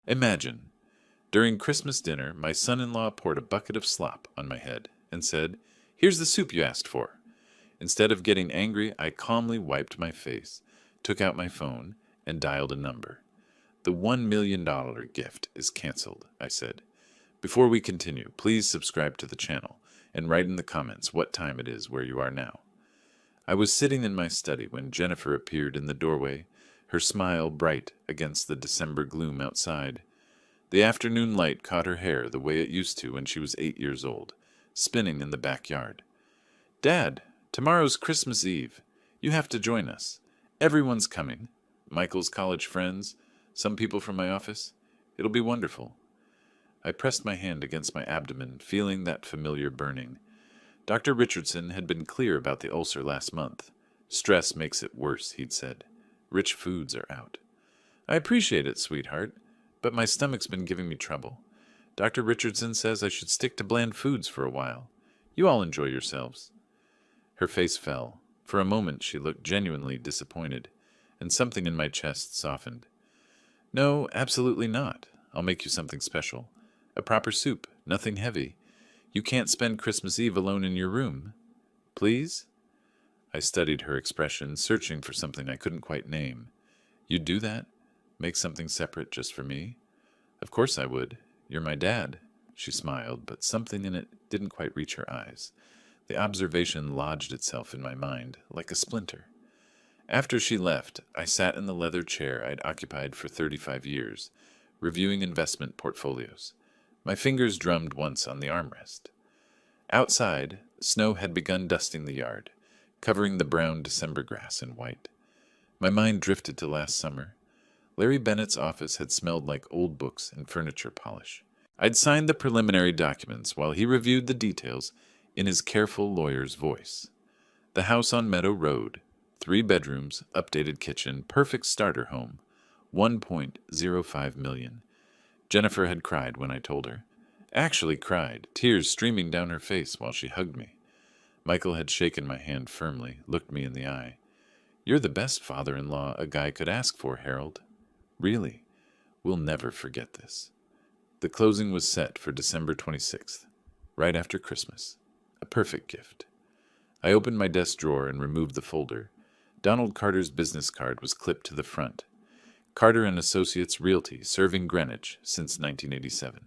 Imagine, during Christmas dinner, my son-in-law poured a bucket of slop on my head and said, "Here's the soup you asked for." Instead of getting angry, I calmly wiped my face, took out my phone, and dialed a number. "The $1 million gift is canceled," I said. "Before we continue, please subscribe to the channel and write in the comments what time it is where you are now." I was sitting in my study when Jennifer appeared in the doorway, her smile bright against the December gloom outside. The afternoon light caught her hair the way it used to when she was 8 years old, spinning in the backyard. "Dad, tomorrow's Christmas Eve. You have to join us. Everyone's coming. Michael's college friends, some people from my office. It'll be wonderful." I pressed my hand against my abdomen, feeling that familiar burning. Dr. Richardson had been clear about the ulcer last month. "Stress makes it worse," he'd said. "Rich foods are out." "I appreciate it, sweetheart, but my stomach's been giving me trouble. Dr. Richardson says I should stick to bland foods for a while. You all enjoy yourselves." Her face fell. For a moment she looked genuinely disappointed, and something in my chest softened. "No, absolutely not. I'll make you something special. A proper soup, nothing heavy. You can't spend Christmas Eve alone in your room. Please?" I studied her expression, searching for something I couldn't quite name. "You'd do that? Make something separate just for me?" "Of course I would. You're my dad." She smiled, but something in it didn't quite reach her eyes. The observation lodged itself in my mind, like a splinter. After she left, I sat in the leather chair I'd occupied for 35 years, reviewing investment portfolios. My fingers drummed once on the armrest. Outside, snow had begun dusting the yard, covering the brown December grass in white. My mind drifted to last summer. Larry Bennett's office had smelled like old books and furniture polish. I'd signed the preliminary documents while he reviewed the details in his careful lawyer's voice. The house on Meadow Road, 3 bedrooms, updated kitchen, perfect starter home, 1.05 million. Jennifer had cried when I told her. Actually cried, tears streaming down her face while she hugged me. Michael had shaken my hand firmly, looked me in the eye. "You're the best father-in-law a guy could ask for, Harold. Really. We'll never forget this." The closing was set for December 26th, right after Christmas. A perfect gift. I opened my desk drawer and removed the folder. Donald Carter's business card was clipped to the front. Carter and Associates Realty, serving Greenwich since 1987.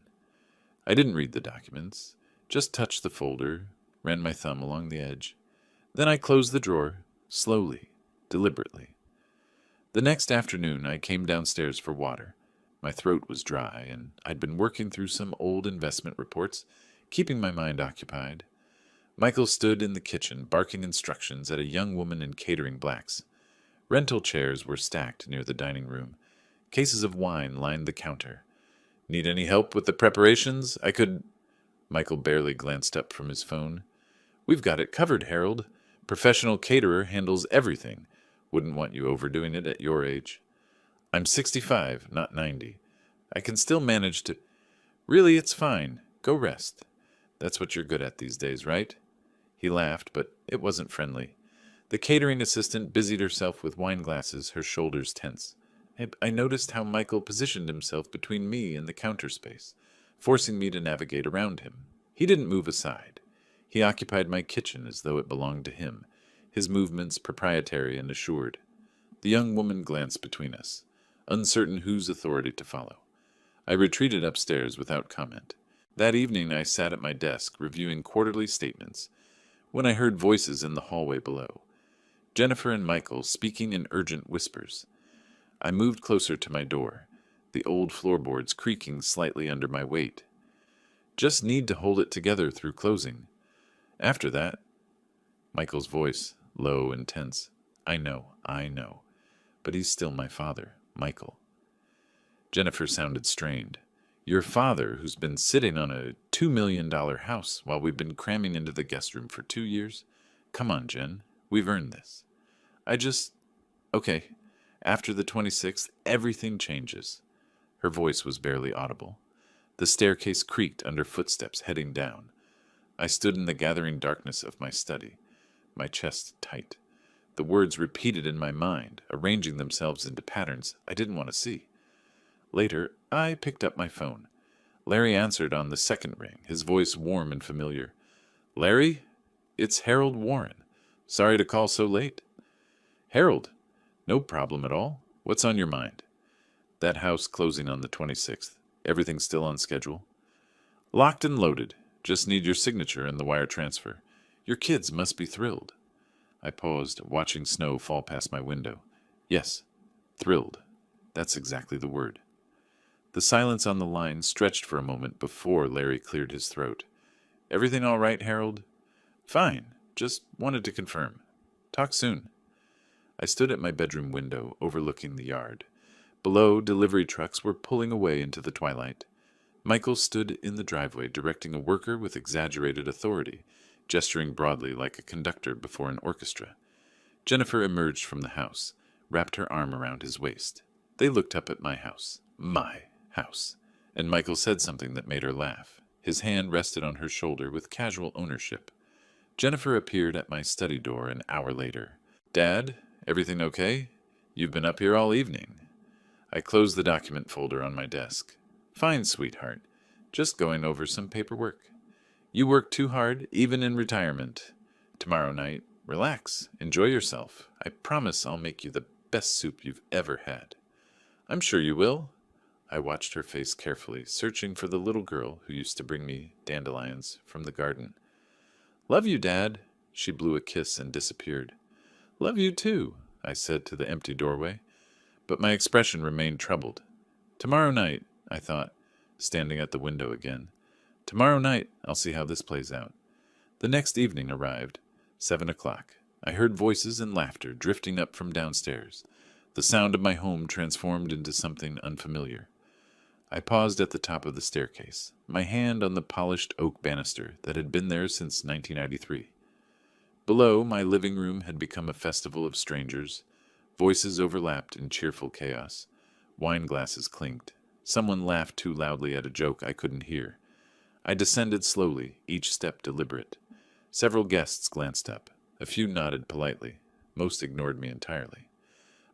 I didn't read the documents, just touched the folder, ran my thumb along the edge. Then I closed the drawer, slowly, deliberately. The next afternoon I came downstairs for water. My throat was dry, and I'd been working through some old investment reports, keeping my mind occupied. Michael stood in the kitchen, barking instructions at a young woman in catering blacks. Rental chairs were stacked near the dining room. Cases of wine lined the counter. "Need any help with the preparations? I could—" Michael barely glanced up from his phone. "We've got it covered, Harold. Professional caterer handles everything. Wouldn't want you overdoing it at your age." "I'm 65, not 90. I can still manage to—" "Really, it's fine. Go rest. That's what you're good at these days, right?" He laughed, but it wasn't friendly. The catering assistant busied herself with wine glasses, her shoulders tense. I noticed how Michael positioned himself between me and the counter space, forcing me to navigate around him. He didn't move aside. He occupied my kitchen as though it belonged to him, his movements proprietary and assured. The young woman glanced between us, uncertain whose authority to follow. I retreated upstairs without comment. That evening I sat at my desk reviewing quarterly statements when I heard voices in the hallway below. Jennifer and Michael speaking in urgent whispers. I moved closer to my door, the old floorboards creaking slightly under my weight. "Just need to hold it together through closing. After that—" Michael's voice, low and tense. I know. But he's still my father, Michael." Jennifer sounded strained. "Your father, who's been sitting on a $2 million house while we've been cramming into the guest room for 2 years? Come on, Jen. We've earned this." Okay. After the 26th, everything changes." Her voice was barely audible. The staircase creaked under footsteps heading down. I stood in the gathering darkness of my study, my chest tight. The words repeated in my mind, arranging themselves into patterns I didn't want to see. Later, I picked up my phone. Larry answered on the second ring, his voice warm and familiar. Larry, it's Harold Warren. Sorry to call so late. Harold, no problem at all. What's on your mind? That house closing on the 26th. Everything still on schedule? Locked and loaded. Just need your signature and the wire transfer. Your kids must be thrilled. I paused, watching snow fall past my window. Yes, thrilled. That's exactly the word. The silence on the line stretched for a moment before Larry cleared his throat. Everything all right, Harold? Fine. Just wanted to confirm. Talk soon. I stood at my bedroom window, overlooking the yard. Below, delivery trucks were pulling away into the twilight. Michael stood in the driveway, directing a worker with exaggerated authority, gesturing broadly like a conductor before an orchestra. Jennifer emerged from the house, wrapped her arm around his waist. They looked up at my house. My house. And Michael said something that made her laugh. His hand rested on her shoulder with casual ownership. Jennifer appeared at my study door an hour later. Dad, everything okay? You've been up here all evening. I closed the document folder on my desk. Fine, sweetheart. Just going over some paperwork. You work too hard, even in retirement. Tomorrow night, relax, enjoy yourself. I promise I'll make you the best soup you've ever had. I'm sure you will. I watched her face carefully, searching for the little girl who used to bring me dandelions from the garden. Love you, Dad. She blew a kiss and disappeared. Love you too, I said to the empty doorway, but my expression remained troubled. Tomorrow night, I thought, standing at the window again. Tomorrow night, I'll see how this plays out. The next evening arrived, 7 o'clock. I heard voices and laughter drifting up from downstairs. The sound of my home transformed into something unfamiliar. I paused at the top of the staircase, my hand on the polished oak banister that had been there since 1993. Below, my living room had become a festival of strangers. Voices overlapped in cheerful chaos. Wine glasses clinked. Someone laughed too loudly at a joke I couldn't hear. I descended slowly, each step deliberate. Several guests glanced up. A few nodded politely. Most ignored me entirely.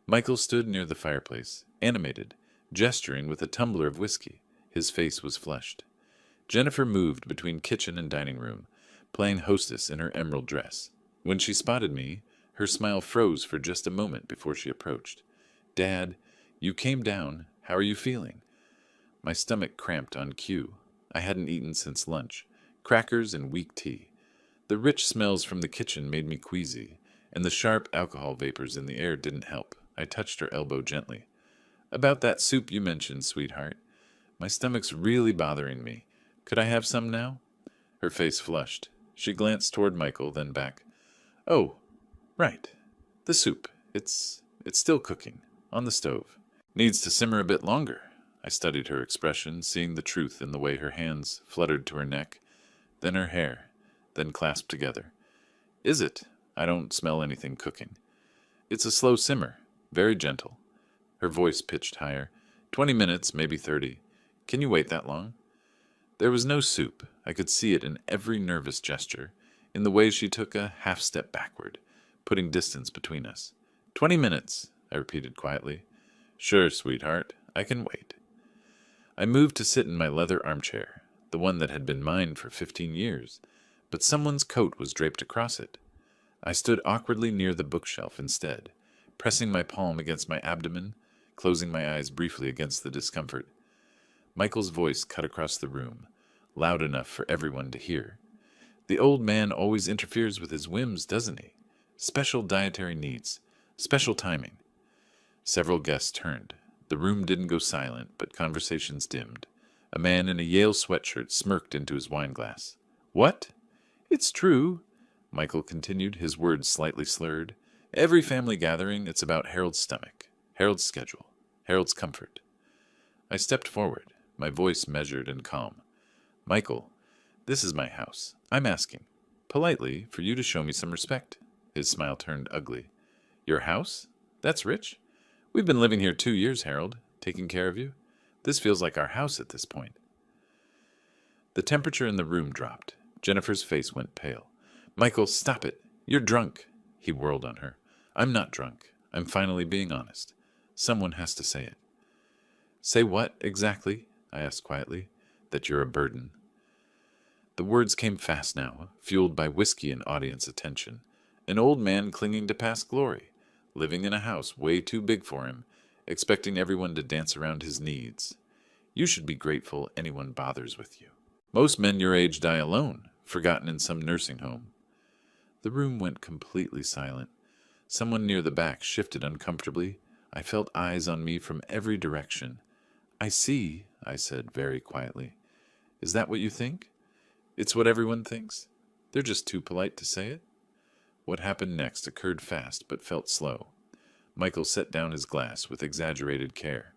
Michael stood near the fireplace, animated, gesturing with a tumbler of whiskey. His face was flushed. Jennifer moved between kitchen and dining room, playing hostess in her emerald dress. When she spotted me, her smile froze for just a moment before she approached. Dad, you came down. How are you feeling? My stomach cramped on cue. I hadn't eaten since lunch. Crackers and weak tea. The rich smells from the kitchen made me queasy, and the sharp alcohol vapors in the air didn't help. I touched her elbow gently. About that soup you mentioned, sweetheart. My stomach's really bothering me. Could I have some now? Her face flushed. She glanced toward Michael, then back. Oh, right. The soup. It's still cooking. On the stove. Needs to simmer a bit longer. I studied her expression, seeing the truth in the way her hands fluttered to her neck, then her hair, then clasped together. Is it? I don't smell anything cooking. It's a slow simmer. Very gentle. Her voice pitched higher. 20 minutes, maybe 30. Can you wait that long? There was no soup. I could see it in every nervous gesture, in the way she took a half step backward, putting distance between us. 20 minutes, I repeated quietly. Sure, sweetheart, I can wait. I moved to sit in my leather armchair, the one that had been mine for 15 years, but someone's coat was draped across it. I stood awkwardly near the bookshelf instead, pressing my palm against my abdomen, closing my eyes briefly against the discomfort. Michael's voice cut across the room, loud enough for everyone to hear. The old man always interferes with his whims, doesn't he? Special dietary needs, special timing. Several guests turned. The room didn't go silent, but conversations dimmed. A man in a Yale sweatshirt smirked into his wineglass. What? It's true, Michael continued, his words slightly slurred. Every family gathering, it's about Harold's stomach, Harold's schedule, Harold's comfort. I stepped forward, my voice measured and calm. Michael, this is my house. I'm asking, politely, for you to show me some respect. His smile turned ugly. Your house? That's rich. We've been living here 2 years, Harold, taking care of you. This feels like our house at this point. The temperature in the room dropped. Jennifer's face went pale. Michael, stop it. You're drunk. He whirled on her. I'm not drunk. I'm finally being honest. Someone has to say it. Say what, exactly? I asked quietly. That you're a burden. The words came fast now, fueled by whiskey and audience attention. An old man clinging to past glory, living in a house way too big for him, expecting everyone to dance around his needs. You should be grateful anyone bothers with you. Most men your age die alone, forgotten in some nursing home. The room went completely silent. Someone near the back shifted uncomfortably. I felt eyes on me from every direction. I see, I said very quietly. Is that what you think? It's what everyone thinks. They're just too polite to say it. What happened next occurred fast but felt slow. Michael set down his glass with exaggerated care.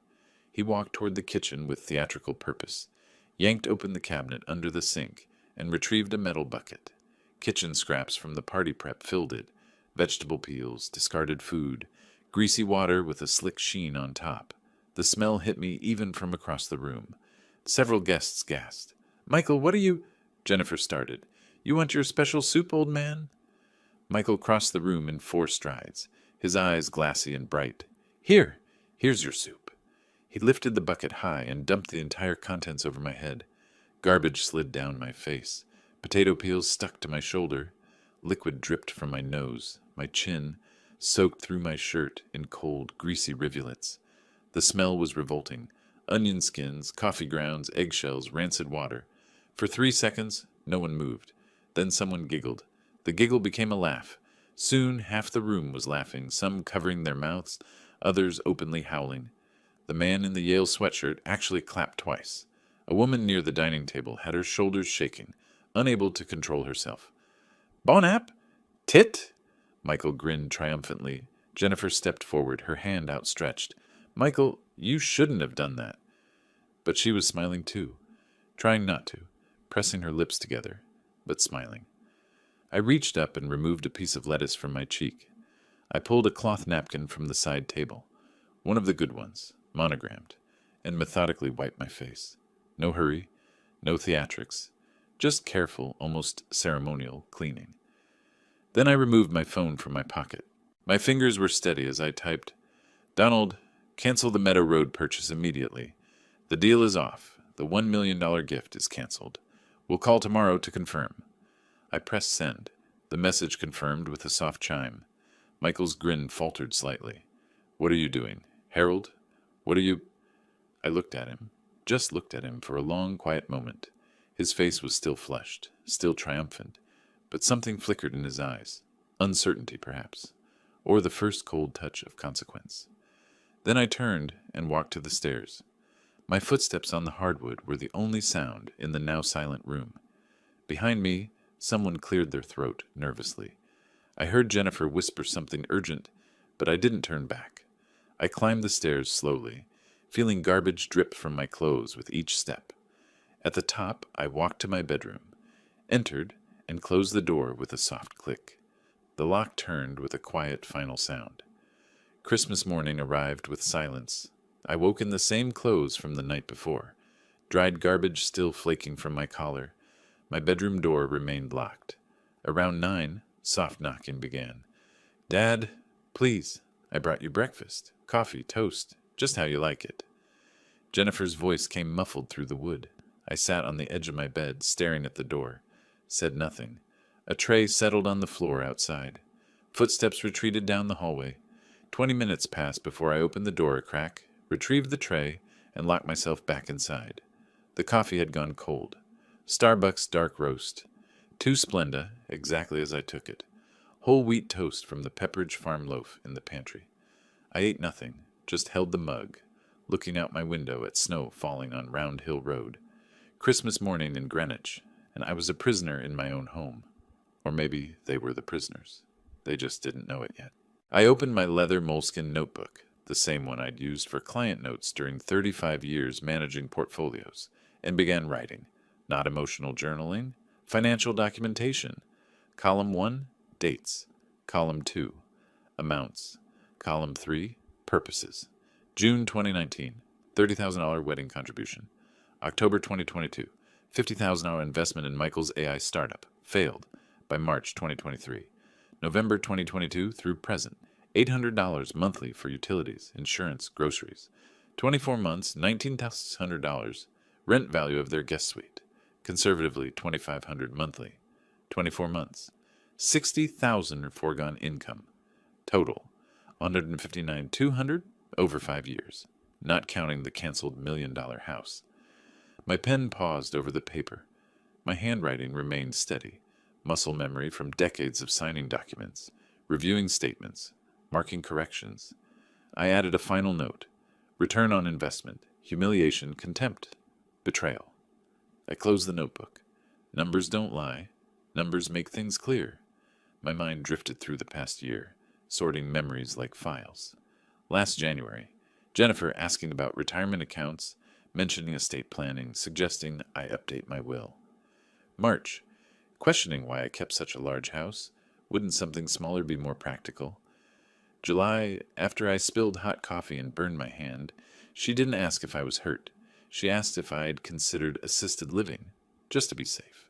He walked toward the kitchen with theatrical purpose, yanked open the cabinet under the sink, and retrieved a metal bucket. Kitchen scraps from the party prep filled it, vegetable peels, discarded food, greasy water with a slick sheen on top. The smell hit me even from across the room. Several guests gasped. "Michael, what are you—" Jennifer started. "You want your special soup, old man?" Michael crossed the room in 4 strides, his eyes glassy and bright. Here's your soup." He lifted the bucket high and dumped the entire contents over my head. Garbage slid down my face. Potato peels stuck to my shoulder. Liquid dripped from my nose, my chin, soaked through my shirt in cold, greasy rivulets. The smell was revolting. Onion skins, coffee grounds, eggshells, rancid water. For 3 seconds, no one moved. Then someone giggled. The giggle became a laugh. Soon half the room was laughing, some covering their mouths, others openly howling. The man in the Yale sweatshirt actually clapped twice. A woman near the dining table had her shoulders shaking, unable to control herself. "Bon app? Tit?" Michael grinned triumphantly. Jennifer stepped forward, her hand outstretched. "Michael, you shouldn't have done that." But she was smiling too, trying not to, pressing her lips together, but smiling. I reached up and removed a piece of lettuce from my cheek. I pulled a cloth napkin from the side table, one of the good ones, monogrammed, and methodically wiped my face. No hurry, no theatrics, just careful, almost ceremonial cleaning. Then I removed my phone from my pocket. My fingers were steady as I typed, "Donald, cancel the Meadow Road purchase immediately. The deal is off. The $1 million gift is canceled. We'll call tomorrow to confirm." I pressed send. The message confirmed with a soft chime. Michael's grin faltered slightly. "What are you doing? Harold? What are you—" I looked at him, just looked at him for a long, quiet moment. His face was still flushed, still triumphant, but something flickered in his eyes. Uncertainty, perhaps, or the first cold touch of consequence. Then I turned and walked to the stairs. My footsteps on the hardwood were the only sound in the now silent room. Behind me, someone cleared their throat nervously. I heard Jennifer whisper something urgent, but I didn't turn back. I climbed the stairs slowly, feeling garbage drip from my clothes with each step. At the top, I walked to my bedroom, entered, and closed the door with a soft click. The lock turned with a quiet final sound. Christmas morning arrived with silence. I woke in the same clothes from the night before, dried garbage still flaking from my collar. My bedroom door remained locked. Around 9, soft knocking began. "Dad, please, I brought you breakfast. Coffee, toast, just how you like it." Jennifer's voice came muffled through the wood. I sat on the edge of my bed, staring at the door. Said nothing. A tray settled on the floor outside. Footsteps retreated down the hallway. 20 minutes passed before I opened the door a crack, retrieved the tray, and locked myself back inside. The coffee had gone cold. Starbucks dark roast. 2 Splenda, exactly as I took it. Whole wheat toast from the Pepperidge Farm loaf in the pantry. I ate nothing, just held the mug, looking out my window at snow falling on Round Hill Road. Christmas morning in Greenwich, and I was a prisoner in my own home. Or maybe they were the prisoners. They just didn't know it yet. I opened my leather moleskin notebook, the same one I'd used for client notes during 35 years managing portfolios, and began writing. Not emotional journaling, financial documentation. Column 1, dates. Column 2, amounts. Column 3, purposes. June 2019, $30,000 wedding contribution. October 2022, $50,000 investment in Michael's AI startup, failed, by March 2023. November 2022 through present, $800 monthly for utilities, insurance, groceries. 24 months, $1,900. Rent value of their guest suite. Conservatively, $2,500 monthly. 24 months. 60,000 foregone income. Total, 159,200 over 5 years, not counting the canceled $1 million house. My pen paused over the paper. My handwriting remained steady, muscle memory from decades of signing documents, reviewing statements, marking corrections. I added a final note: return on investment, humiliation, contempt, betrayal. I closed the notebook. Numbers don't lie. Numbers make things clear. My mind drifted through the past year, sorting memories like files. Last January, Jennifer asking about retirement accounts, mentioning estate planning, suggesting I update my will. March, questioning why I kept such a large house. Wouldn't something smaller be more practical? July, after I spilled hot coffee and burned my hand, she didn't ask if I was hurt. She asked if I had considered assisted living, just to be safe.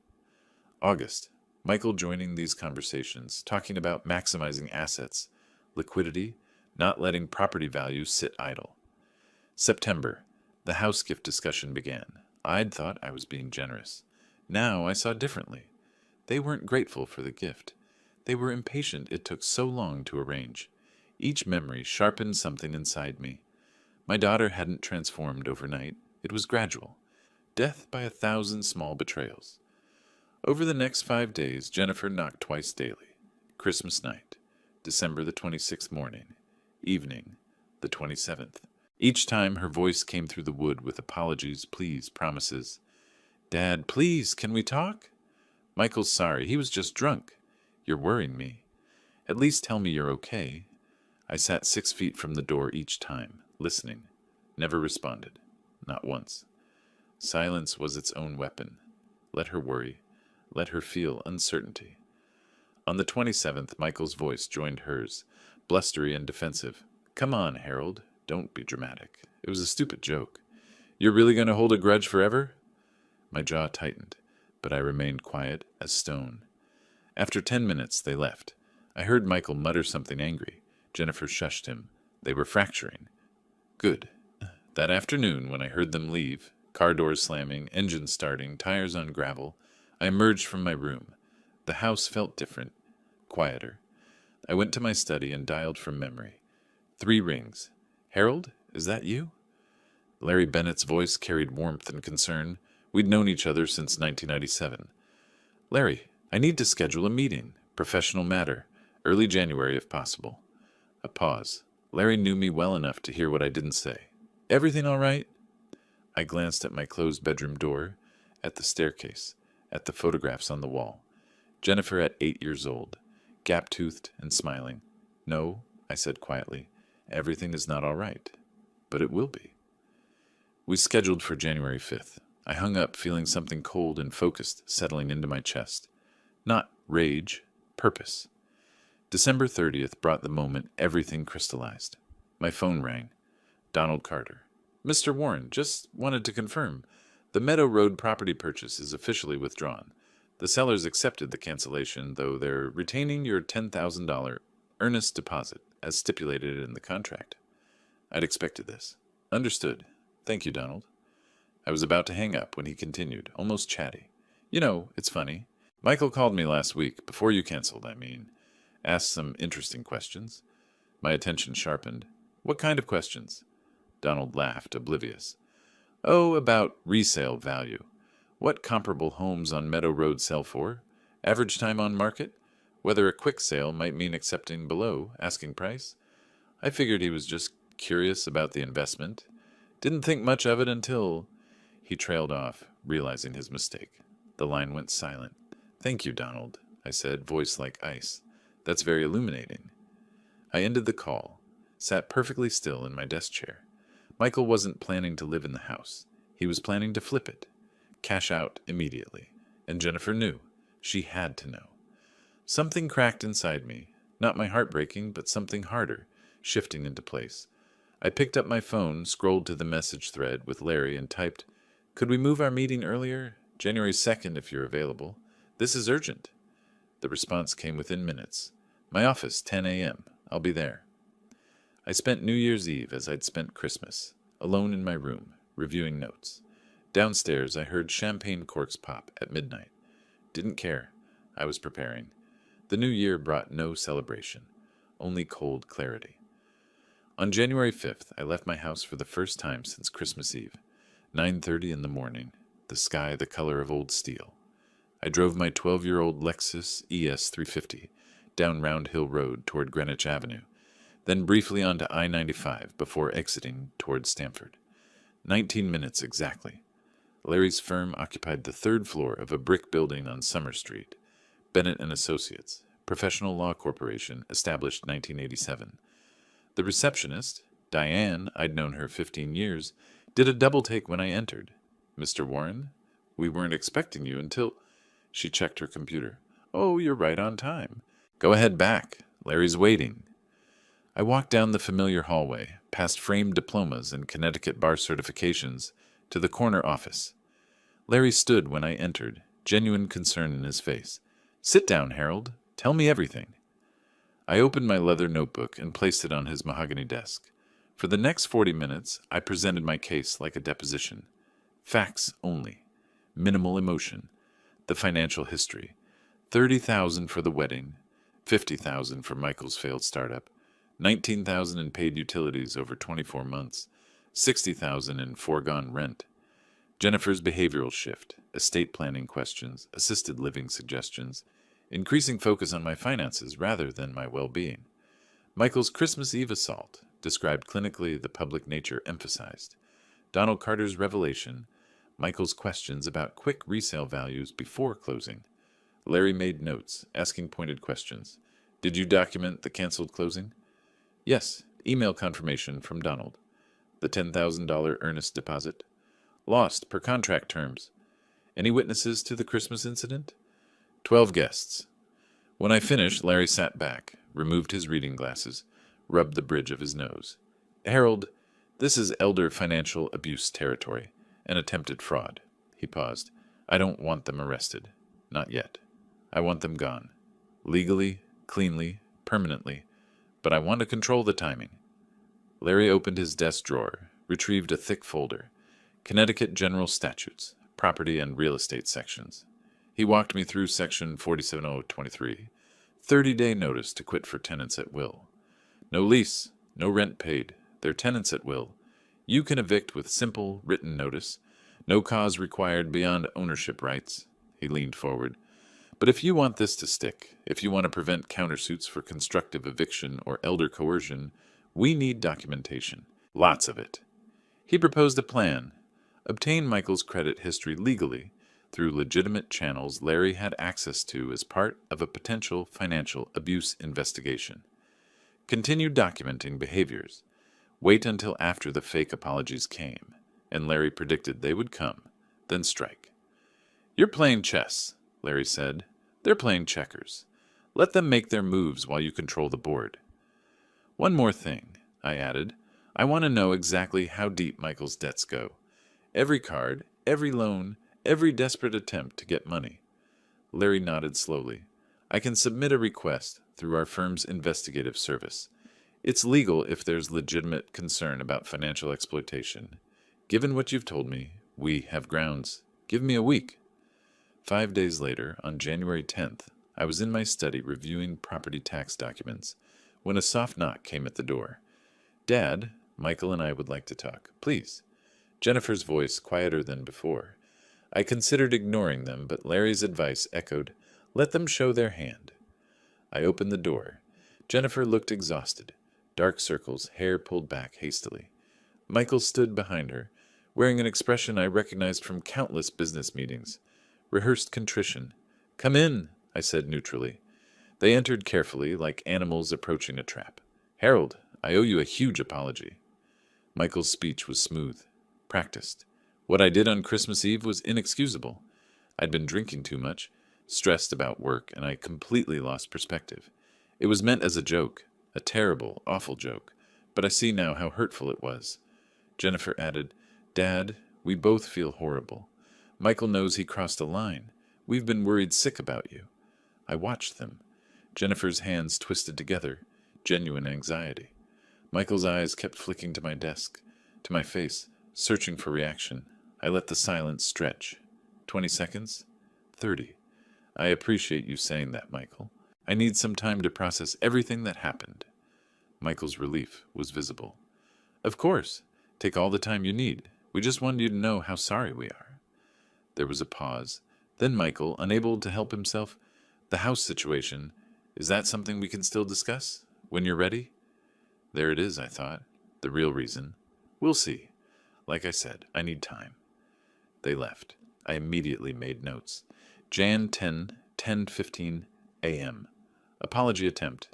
August, Michael joining these conversations, talking about maximizing assets, liquidity, not letting property values sit idle. September, the house gift discussion began. I'd thought I was being generous. Now I saw differently. They weren't grateful for the gift. They were impatient it took so long to arrange. Each memory sharpened something inside me. My daughter hadn't transformed overnight. It was gradual. Death by 1,000 small betrayals. Over the next 5 days, Jennifer knocked twice daily. Christmas night, December the 26th morning, evening, the 27th. Each time her voice came through the wood with apologies, pleas, promises. Dad, please, can we talk? Michael's sorry. He was just drunk. You're worrying me. At least tell me you're okay. I sat 6 feet from the door each time, listening. Never responded. Not once. Silence was its own weapon. Let her worry. Let her feel uncertainty. On the 27th, Michael's voice joined hers, blustery and defensive. Come on, Harold. Don't be dramatic. It was a stupid joke. You're really going to hold a grudge forever? My jaw tightened, but I remained quiet as stone. After 10 minutes, they left. I heard Michael mutter something angry. Jennifer shushed him. They were fracturing. Good. That afternoon, when I heard them leave, car doors slamming, engines starting, tires on gravel, I emerged from my room. The house felt different, quieter. I went to my study and dialed from memory. 3 rings. Harold, is that you? Larry Bennett's voice carried warmth and concern. We'd known each other since 1997. Larry, I need to schedule a meeting. Professional matter. Early January, if possible. A pause. Larry knew me well enough to hear what I didn't say. Everything all right? I glanced at my closed bedroom door, at the staircase, at the photographs on the wall. Jennifer at 8 years old, gap-toothed and smiling. No, I said quietly, everything is not all right, but it will be. We scheduled for January 5th. I hung up feeling something cold and focused settling into my chest. Not rage, purpose. December 30th brought the moment everything crystallized. My phone rang. Donald Carter. Mr. Warren, just wanted to confirm. The Meadow Road property purchase is officially withdrawn. The sellers accepted the cancellation, though they're retaining your $10,000 earnest deposit, as stipulated in the contract. I'd expected this. Understood. Thank you, Donald. I was about to hang up when he continued, almost chatty. You know, it's funny. Michael called me last week, before you canceled, I mean. Asked some interesting questions. My attention sharpened. What kind of questions? Donald laughed, oblivious. Oh, about resale value. What comparable homes on Meadow Road sell for? Average time on market? Whether a quick sale might mean accepting below asking price? I figured he was just curious about the investment. Didn't think much of it until... He trailed off, realizing his mistake. The line went silent. Thank you, Donald, I said, voice like ice. That's very illuminating. I ended the call, sat perfectly still in my desk chair. Michael wasn't planning to live in the house. He was planning to flip it, cash out immediately. And Jennifer knew. She had to know. Something cracked inside me, not my heart breaking, but something harder, shifting into place. I picked up my phone, scrolled to the message thread with Larry, and typed, Could we move our meeting earlier? January 2nd, if you're available. This is urgent. The response came within minutes. My office, 10 a.m. I'll be there. I spent New Year's Eve as I'd spent Christmas. alone in my room, reviewing notes. Downstairs, I heard champagne corks pop at midnight. Didn't care. I was preparing. The new year brought no celebration, only cold clarity. On January 5th, I left my house for the first time since Christmas Eve. 9:30 in the morning, the sky the color of old steel. I drove my 12-year-old Lexus ES 350 down Round Hill Road toward Greenwich Avenue, then briefly onto I-95 before exiting toward Stamford. 19 minutes exactly. Larry's firm occupied the third floor of a brick building on Summer Street. Bennett and Associates, professional law corporation, established 1987. The receptionist, Diane, I'd known her 15 years, did a double take when I entered. "Mr. Warren, we weren't expecting you until—" She checked her computer. "Oh, you're right on time. Go ahead back. Larry's waiting." I walked down the familiar hallway, past framed diplomas and Connecticut bar certifications, to the corner office. Larry stood when I entered, genuine concern in his face. "Sit down, Harold. Tell me everything." I opened my leather notebook and placed it on his mahogany desk. For the next 40 minutes, I presented my case like a deposition. Facts only. Minimal emotion. The financial history. $30,000 for the wedding. $50,000 for Michael's failed startup. $19,000 in paid utilities over 24 months. $60,000 in foregone rent. Jennifer's behavioral shift. Estate planning questions. Assisted living suggestions. Increasing focus on my finances rather than my well-being. Michael's Christmas Eve assault, described clinically, the public nature emphasized. Donald Carter's revelation, Michael's questions about quick resale values before closing. Larry made notes, asking pointed questions. "Did you document the canceled closing?" "Yes, email confirmation from Donald." "The $10,000 earnest deposit?" "Lost per contract terms." "Any witnesses to the Christmas incident?" 12 guests. When I finished, Larry sat back, removed his reading glasses, rubbed the bridge of his nose. "Harold, this is elder financial abuse territory, an attempted fraud." He paused. "I don't want them arrested. Not yet. I want them gone. Legally, cleanly, permanently. But I want to control the timing." Larry opened his desk drawer, retrieved a thick folder. Connecticut General Statutes, Property and Real Estate sections. He walked me through Section 47023, 30-day notice to quit for tenants at will. No lease, no rent paid. They're tenants at will. You can evict with simple, written notice. No cause required beyond ownership rights. He leaned forward. But if you want this to stick, if you want to prevent countersuits for constructive eviction or elder coercion, we need documentation. Lots of it. He proposed a plan. Obtain Michael's credit history legally, through legitimate channels Larry had access to as part of a potential financial abuse investigation. Continue documenting behaviors. Wait until after the fake apologies came, and Larry predicted they would come, then strike. "You're playing chess," Larry said. "They're playing checkers. Let them make their moves while you control the board." "One more thing," I added. "I want to know exactly how deep Michael's debts go. Every card, every loan, every desperate attempt to get money." Larry nodded slowly. "I can submit a request through our firm's investigative service. It's legal if there's legitimate concern about financial exploitation. Given what you've told me, we have grounds. Give me a week." 5 days later, on January 10th, I was in my study reviewing property tax documents when a soft knock came at the door. "Dad, Michael and I would like to talk. Please." Jennifer's voice quieter than before. I considered ignoring them, but Larry's advice echoed, "Let them show their hand." I opened the door. Jennifer looked exhausted, dark circles, hair pulled back hastily. Michael stood behind her, wearing an expression I recognized from countless business meetings. Rehearsed contrition. "Come in," I said neutrally. They entered carefully, like animals approaching a trap. "Harold, I owe you a huge apology." Michael's speech was smooth, practiced. What I did on Christmas Eve was inexcusable. I'd been drinking too much, stressed about work, and I completely lost perspective. It was meant as a joke, a terrible, awful joke, but I see now how hurtful it was. Jennifer added, "Dad, we both feel horrible. Michael knows he crossed a line. We've been worried sick about you." I watched them. Jennifer's hands twisted together, genuine anxiety. Michael's eyes kept flicking to my desk. to my face, searching for reaction. I let the silence stretch. 20 seconds? 30. I appreciate you saying that, Michael. I need some time to process everything that happened. Michael's relief was visible. Of course. Take all the time you need. We just wanted you to know how sorry we are. There was a pause. Then Michael, unable to help himself, the house situation, is that something we can still discuss? When you're ready? There it is, I thought. The real reason. We'll see. Like I said, I need time. They left. I immediately made notes. Jan 10, 10:15 a.m. Apology attempt.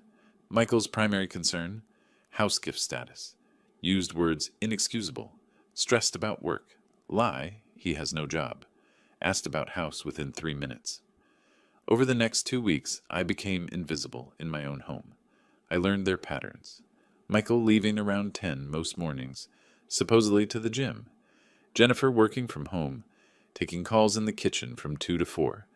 Michael's primary concern? House gift status. Used words inexcusable. Stressed about work. Lie, he has no job. Asked about house within 3 minutes. Over the next 2 weeks, I became invisible in my own home. I learned their patterns. Michael leaving around 10 most mornings, supposedly to the gym. Jennifer working from home, taking calls in the kitchen from 2 to 4.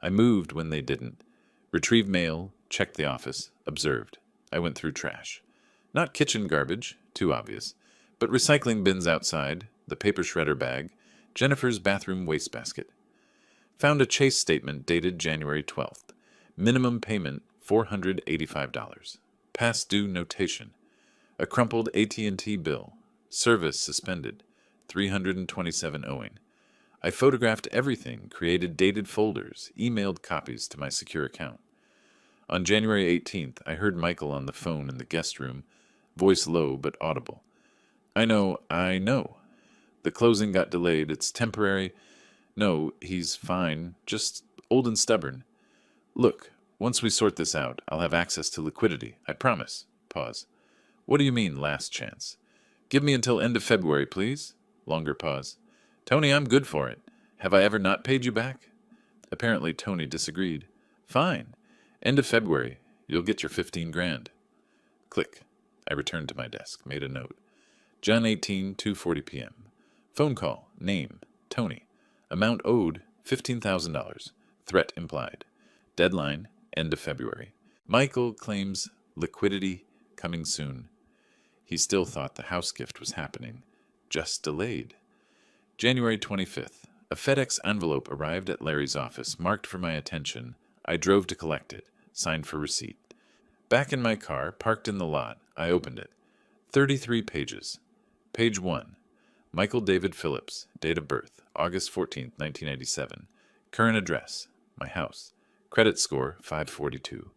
I moved when they didn't. Retrieved mail, checked the office, observed. I went through trash. Not kitchen garbage, too obvious, but recycling bins outside, the paper shredder bag, Jennifer's bathroom wastebasket. Found a Chase statement dated January 12th. Minimum payment $485. Past due notation. A crumpled AT&T bill. Service suspended. $327 owing. I photographed everything, created dated folders, emailed copies to my secure account. On January 18th, I heard Michael on the phone in the guest room, voice low but audible. I know. The closing got delayed. It's temporary. No, he's fine. Just old and stubborn. Look, once we sort this out, I'll have access to liquidity. I promise. Pause. What do you mean, last chance? Give me until end of February, please. Longer pause. Tony, I'm good for it. Have I ever not paid you back? Apparently Tony disagreed. Fine. End of February. You'll get your 15 grand. Click. I returned to my desk, made a note. John 18, 2:40 p.m. Phone call. Name. Tony. Amount owed, $15,000. Threat implied. Deadline, end of February. Michael claims liquidity coming soon. He still thought the house gift was happening, just delayed. January 25th. A FedEx envelope arrived at Larry's office, marked for my attention. I drove to collect it, signed for receipt. Back in my car, parked in the lot, I opened it. 33 pages. Page 1. Michael David Phillips, date of birth, August 14, 1987. Current address, my house. Credit score, 542.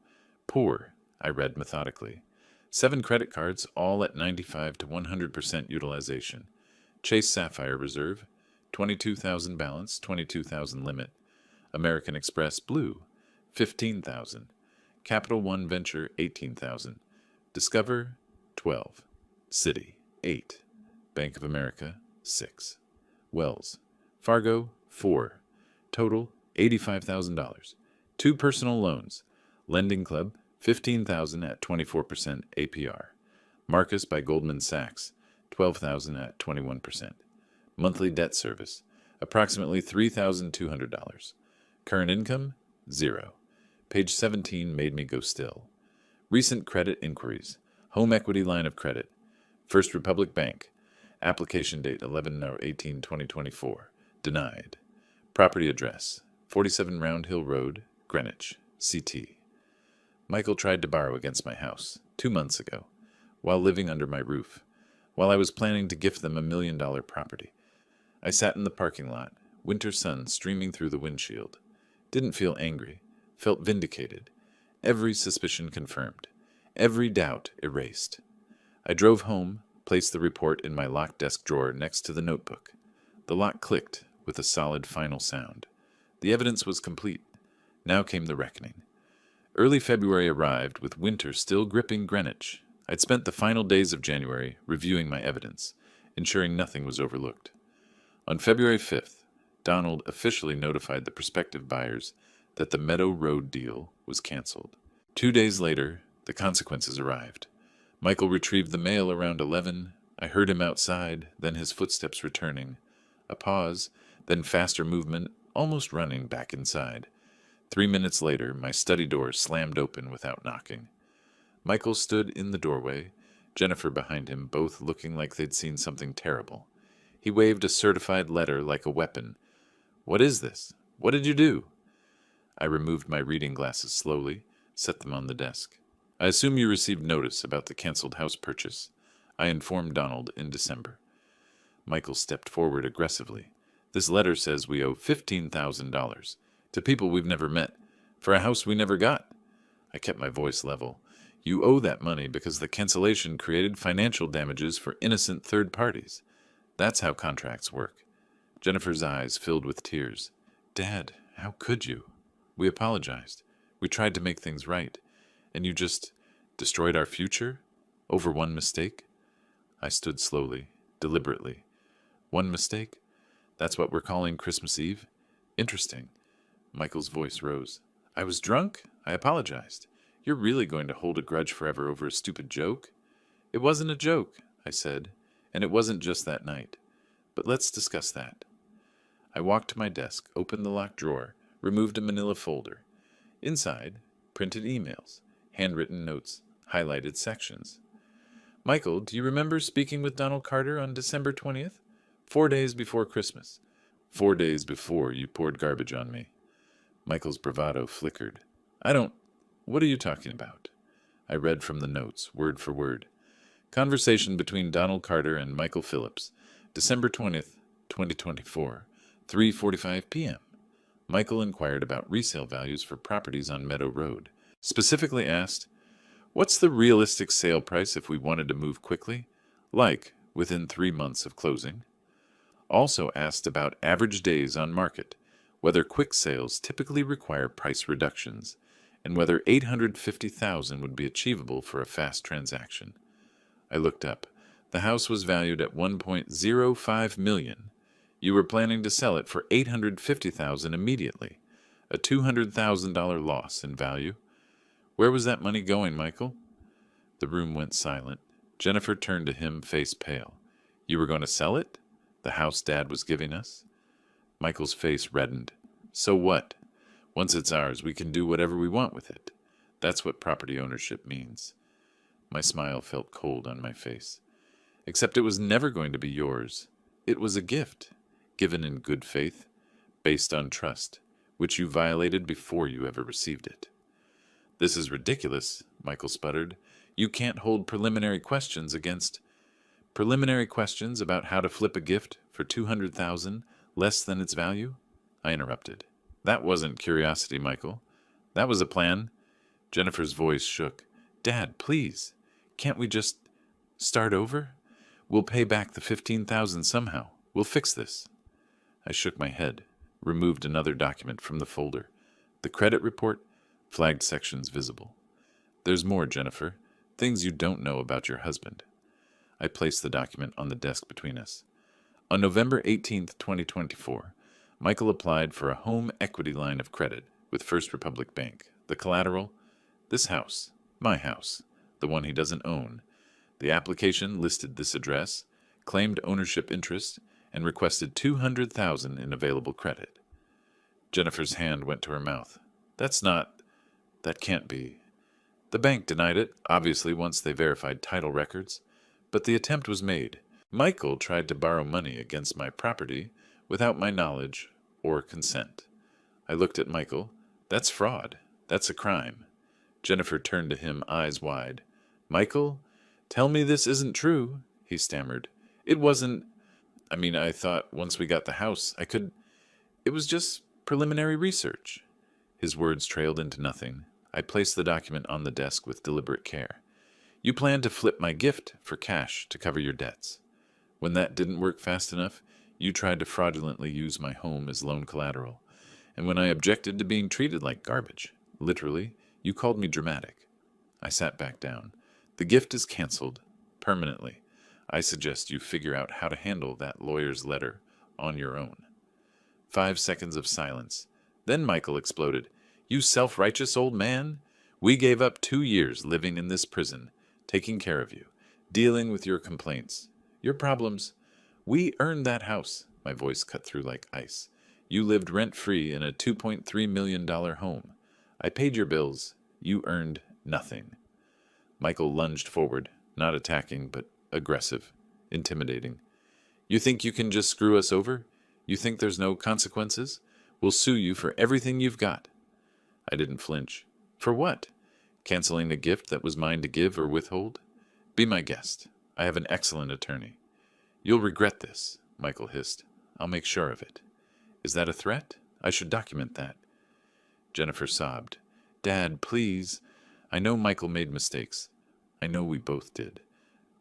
Poor, I read methodically. 7 credit cards, all at 95 to 100% utilization. Chase Sapphire Reserve, 22,000 balance, 22,000 limit. American Express Blue, 15,000. Capital One Venture, 18,000. Discover, 12. Citi, 8. Bank of America, 6. Wells Fargo, 4. Total, $85,000. 2 personal loans. Lending Club, $15,000 at 24% APR. Marcus by Goldman Sachs, $12,000 at 21%. Monthly debt service, approximately $3,200. Current income, 0. Page 17 made me go still. Recent credit inquiries. Home equity line of credit. First Republic Bank. Application date 11/18/2024. Denied. Property address 47 Round Hill Road, Greenwich, CT. Michael tried to borrow against my house 2 months ago, while living under my roof, while I was planning to gift them $1 million property. I sat in the parking lot, winter sun streaming through the windshield. Didn't feel angry, felt vindicated. Every suspicion confirmed, every doubt erased. I drove home, placed the report in my locked desk drawer next to the notebook. The lock clicked with a solid final sound. The evidence was complete. Now came the reckoning. Early February arrived with winter still gripping Greenwich. I'd spent the final days of January reviewing my evidence, ensuring nothing was overlooked. On February 5th, Donald officially notified the prospective buyers that the Meadow Road deal was canceled. 2 days later, the consequences arrived. Michael retrieved the mail around 11. I heard him outside, then his footsteps returning. A pause, then faster movement, almost running back inside. 3 minutes later, my study door slammed open without knocking. Michael stood in the doorway, Jennifer behind him, both looking like they'd seen something terrible. He waved a certified letter like a weapon. What is this? What did you do? I removed my reading glasses slowly, set them on the desk. I assume you received notice about the canceled house purchase. I informed Donald in December. Michael stepped forward aggressively. This letter says we owe $15,000 to people we've never met for a house we never got. I kept my voice level. You owe that money because the cancellation created financial damages for innocent third parties. That's how contracts work. Jennifer's eyes filled with tears. Dad, how could you? We apologized. We tried to make things right. And you just destroyed our future over one mistake? I stood slowly, deliberately. One mistake? That's what we're calling Christmas Eve? Interesting. Michael's voice rose. I was drunk. I apologized. You're really going to hold a grudge forever over a stupid joke? It wasn't a joke, I said, and it wasn't just that night. But let's discuss that. I walked to my desk, opened the locked drawer, removed a manila folder. Inside, printed emails, handwritten notes, highlighted sections. Michael, do you remember speaking with Donald Carter on December 20th? 4 days before Christmas. 4 days before you poured garbage on me. Michael's bravado flickered. What are you talking about? I read from the notes, word for word. Conversation between Donald Carter and Michael Phillips, December 20th, 2024, 3:45 p.m. Michael inquired about resale values for properties on Meadow Road. Specifically asked, what's the realistic sale price if we wanted to move quickly? Like, within 3 months of closing. Also asked about average days on market, whether quick sales typically require price reductions, and whether $850,000 would be achievable for a fast transaction. I looked up. The house was valued at $1.05 million. You were planning to sell it for $850,000 immediately, a $200,000 loss in value. Where was that money going, Michael? The room went silent. Jennifer turned to him, face pale. You were going to sell it? The house Dad was giving us? Michael's face reddened. So what? Once it's ours, we can do whatever we want with it. That's what property ownership means. My smile felt cold on my face. Except it was never going to be yours. It was a gift, given in good faith, based on trust, which you violated before you ever received it. This is ridiculous, Michael sputtered. You can't hold preliminary questions about how to flip a gift for $200,000 less than its value? I interrupted. That wasn't curiosity, Michael. That was a plan. Jennifer's voice shook. Dad, please, can't we just start over? We'll pay back the $15,000 somehow. We'll fix this. I shook my head, removed another document from the folder. The credit report, flagged sections visible. There's more, Jennifer. Things you don't know about your husband. I placed the document on the desk between us. On November 18th, 2024, Michael applied for a home equity line of credit with First Republic Bank. The collateral? This house. My house. The one he doesn't own. The application listed this address, claimed ownership interest, and requested $200,000 in available credit. Jennifer's hand went to her mouth. That can't be. The bank denied it, obviously once they verified title records, but the attempt was made. Michael tried to borrow money against my property without my knowledge or consent. I looked at Michael. That's fraud. That's a crime. Jennifer turned to him, eyes wide. Michael, tell me this isn't true, he stammered. It wasn't. I thought once we got the house, It was just preliminary research. His words trailed into nothing. I placed the document on the desk with deliberate care. You planned to flip my gift for cash to cover your debts. When that didn't work fast enough, you tried to fraudulently use my home as loan collateral. And when I objected to being treated like garbage, literally, you called me dramatic. I sat back down. The gift is canceled, permanently. I suggest you figure out how to handle that lawyer's letter on your own. 5 seconds of silence. Then Michael exploded. You self-righteous old man! We gave up 2 years living in this prison, taking care of you, dealing with your complaints, your problems. We earned that house. My voice cut through like ice. You lived rent-free in a $2.3 million home. I paid your bills. You earned nothing. Michael lunged forward, not attacking, but aggressive, intimidating. You think you can just screw us over? You think there's no consequences? We'll sue you for everything you've got. I didn't flinch. For what? Canceling a gift that was mine to give or withhold? Be my guest. I have an excellent attorney. You'll regret this, Michael hissed. I'll make sure of it. Is that a threat? I should document that. Jennifer sobbed. Dad, please. I know Michael made mistakes. I know we both did.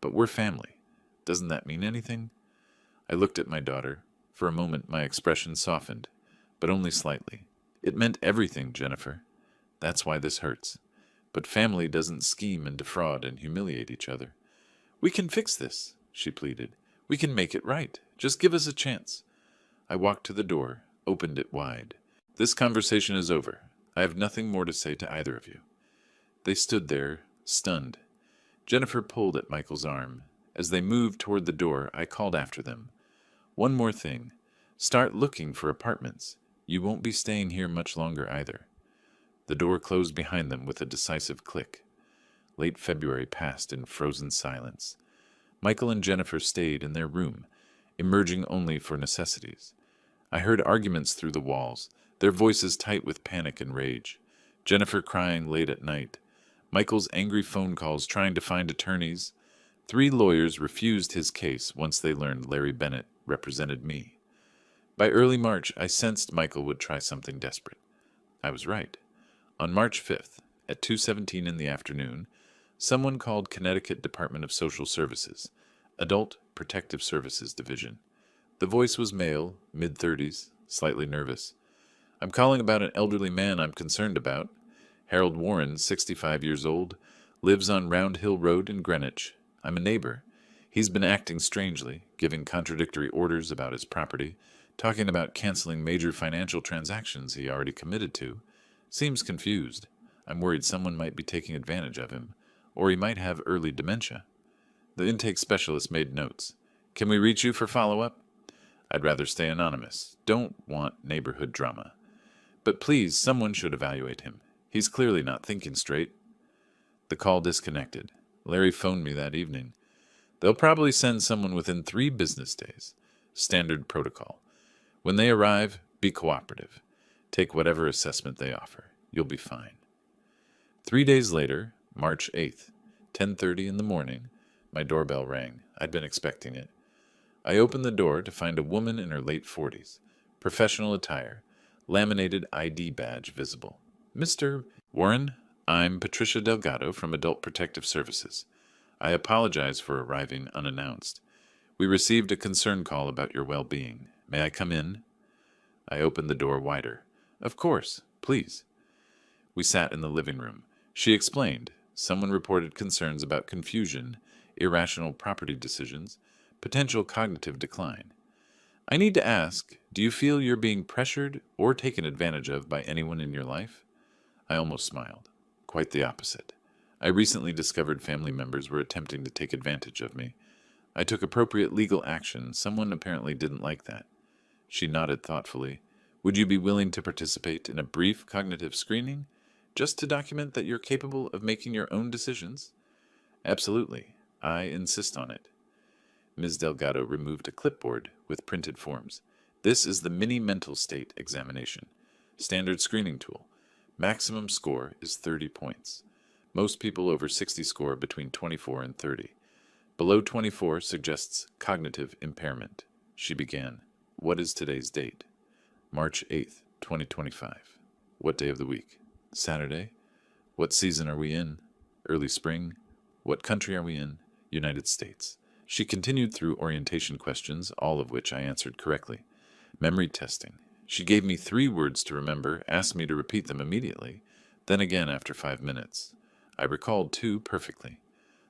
But we're family. Doesn't that mean anything? I looked at my daughter. For a moment my expression softened, but only slightly. It meant everything, Jennifer. That's why this hurts. But family doesn't scheme and defraud and humiliate each other. We can fix this, she pleaded. We can make it right. Just give us a chance. I walked to the door, opened it wide. This conversation is over. I have nothing more to say to either of you. They stood there, stunned. Jennifer pulled at Michael's arm. As they moved toward the door, I called after them. One more thing. Start looking for apartments. You won't be staying here much longer either. The door closed behind them with a decisive click. Late February passed in frozen silence. Michael and Jennifer stayed in their room, emerging only for necessities. I heard arguments through the walls, their voices tight with panic and rage. Jennifer crying late at night. Michael's angry phone calls trying to find attorneys. 3 lawyers refused his case once they learned Larry Bennett represented me. By early March, I sensed Michael would try something desperate. I was right. On March 5th, at 2:17 in the afternoon, someone called Connecticut Department of Social Services, Adult Protective Services Division. The voice was male, mid-30s, slightly nervous. I'm calling about an elderly man I'm concerned about. Harold Warren, 65 years old, lives on Round Hill Road in Greenwich. I'm a neighbor. He's been acting strangely, giving contradictory orders about his property, talking about canceling major financial transactions he already committed to. Seems confused. I'm worried someone might be taking advantage of him, or he might have early dementia. The intake specialist made notes. Can we reach you for follow-up? I'd rather stay anonymous. Don't want neighborhood drama. But please, someone should evaluate him. He's clearly not thinking straight. The call disconnected. Larry phoned me that evening. They'll probably send someone within 3 business days. Standard protocol. When they arrive, be cooperative. Take whatever assessment they offer. You'll be fine. 3 days later, March 8th, 10:30 in the morning, my doorbell rang. I'd been expecting it. I opened the door to find a woman in her late 40s. Professional attire. Laminated ID badge visible. Mr. Warren, I'm Patricia Delgado from Adult Protective Services. I apologize for arriving unannounced. We received a concern call about your well-being. May I come in? I opened the door wider. Of course, please. We sat in the living room. She explained. Someone reported concerns about confusion, irrational property decisions, potential cognitive decline. I need to ask, do you feel you're being pressured or taken advantage of by anyone in your life? I almost smiled. Quite the opposite. I recently discovered family members were attempting to take advantage of me. I took appropriate legal action. Someone apparently didn't like that. She nodded thoughtfully. Would you be willing to participate in a brief cognitive screening, just to document that you're capable of making your own decisions? Absolutely. I insist on it. Ms. Delgado removed a clipboard with printed forms. This is the mini mental state examination. Standard screening tool. Maximum score is 30 points. Most people over 60 score between 24 and 30. Below 24 suggests cognitive impairment. She began. What is today's date? March 8th, 2025. What day of the week? Saturday. What season are we in? Early spring. What country are we in? United States. She continued through orientation questions, all of which I answered correctly. Memory testing. She gave me 3 words to remember, asked me to repeat them immediately, then again after 5 minutes. I recalled 2 perfectly.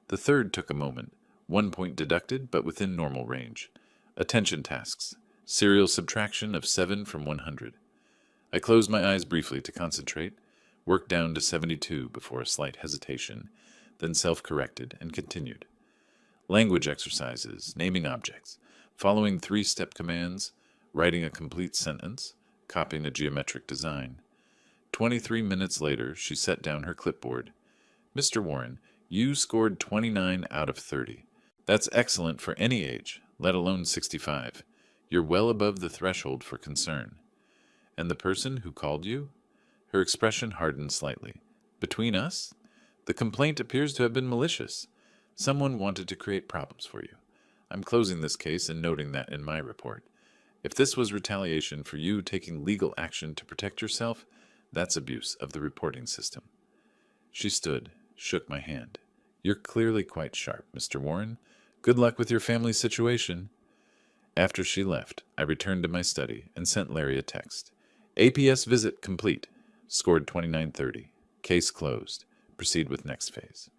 The third took a moment, 1 point deducted, but within normal range. Attention tasks. Serial subtraction of 7 from 100. I closed my eyes briefly to concentrate, worked down to 72 before a slight hesitation, then self-corrected and continued. Language exercises, naming objects, following 3-step commands, writing a complete sentence, copying a geometric design. 23 minutes later, she set down her clipboard. Mr. Warren, You scored 29 out of 30. That's excellent for any age, let alone 65. You're well above the threshold for concern. And the person who called you? Her expression hardened slightly. Between us? The complaint appears to have been malicious. Someone wanted to create problems for you. I'm closing this case and noting that in my report. If this was retaliation for you taking legal action to protect yourself, that's abuse of the reporting system. She stood, shook my hand. You're clearly quite sharp, Mr. Warren. Good luck with your family situation. After she left, I returned to my study and sent Larry a text. APS visit complete. Scored 2930. Case closed. Proceed with next phase.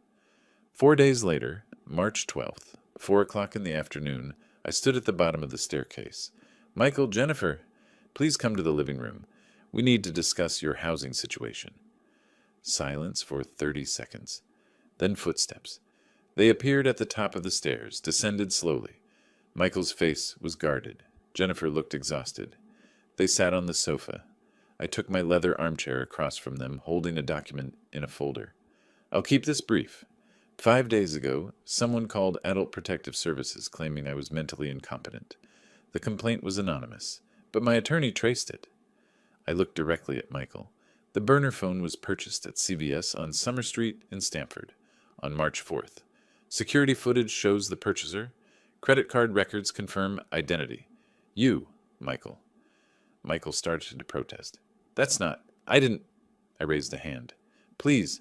4 days later, March 12th, 4 o'clock in the afternoon, I stood at the bottom of the staircase. Michael, Jennifer, please come to the living room. We need to discuss your housing situation. Silence for 30 seconds. Then footsteps. They appeared at the top of the stairs, descended slowly. Michael's face was guarded. Jennifer looked exhausted. They sat on the sofa. I took my leather armchair across from them, holding a document in a folder. I'll keep this brief. 5 days ago, someone called Adult Protective Services claiming I was mentally incompetent. The complaint was anonymous, but my attorney traced it. I looked directly at Michael. The burner phone was purchased at CVS on Summer Street in Stamford on March 4th. Security footage shows the purchaser. Credit card records confirm identity. You, Michael. Michael started to protest. That's not... I didn't... I raised a hand. Please,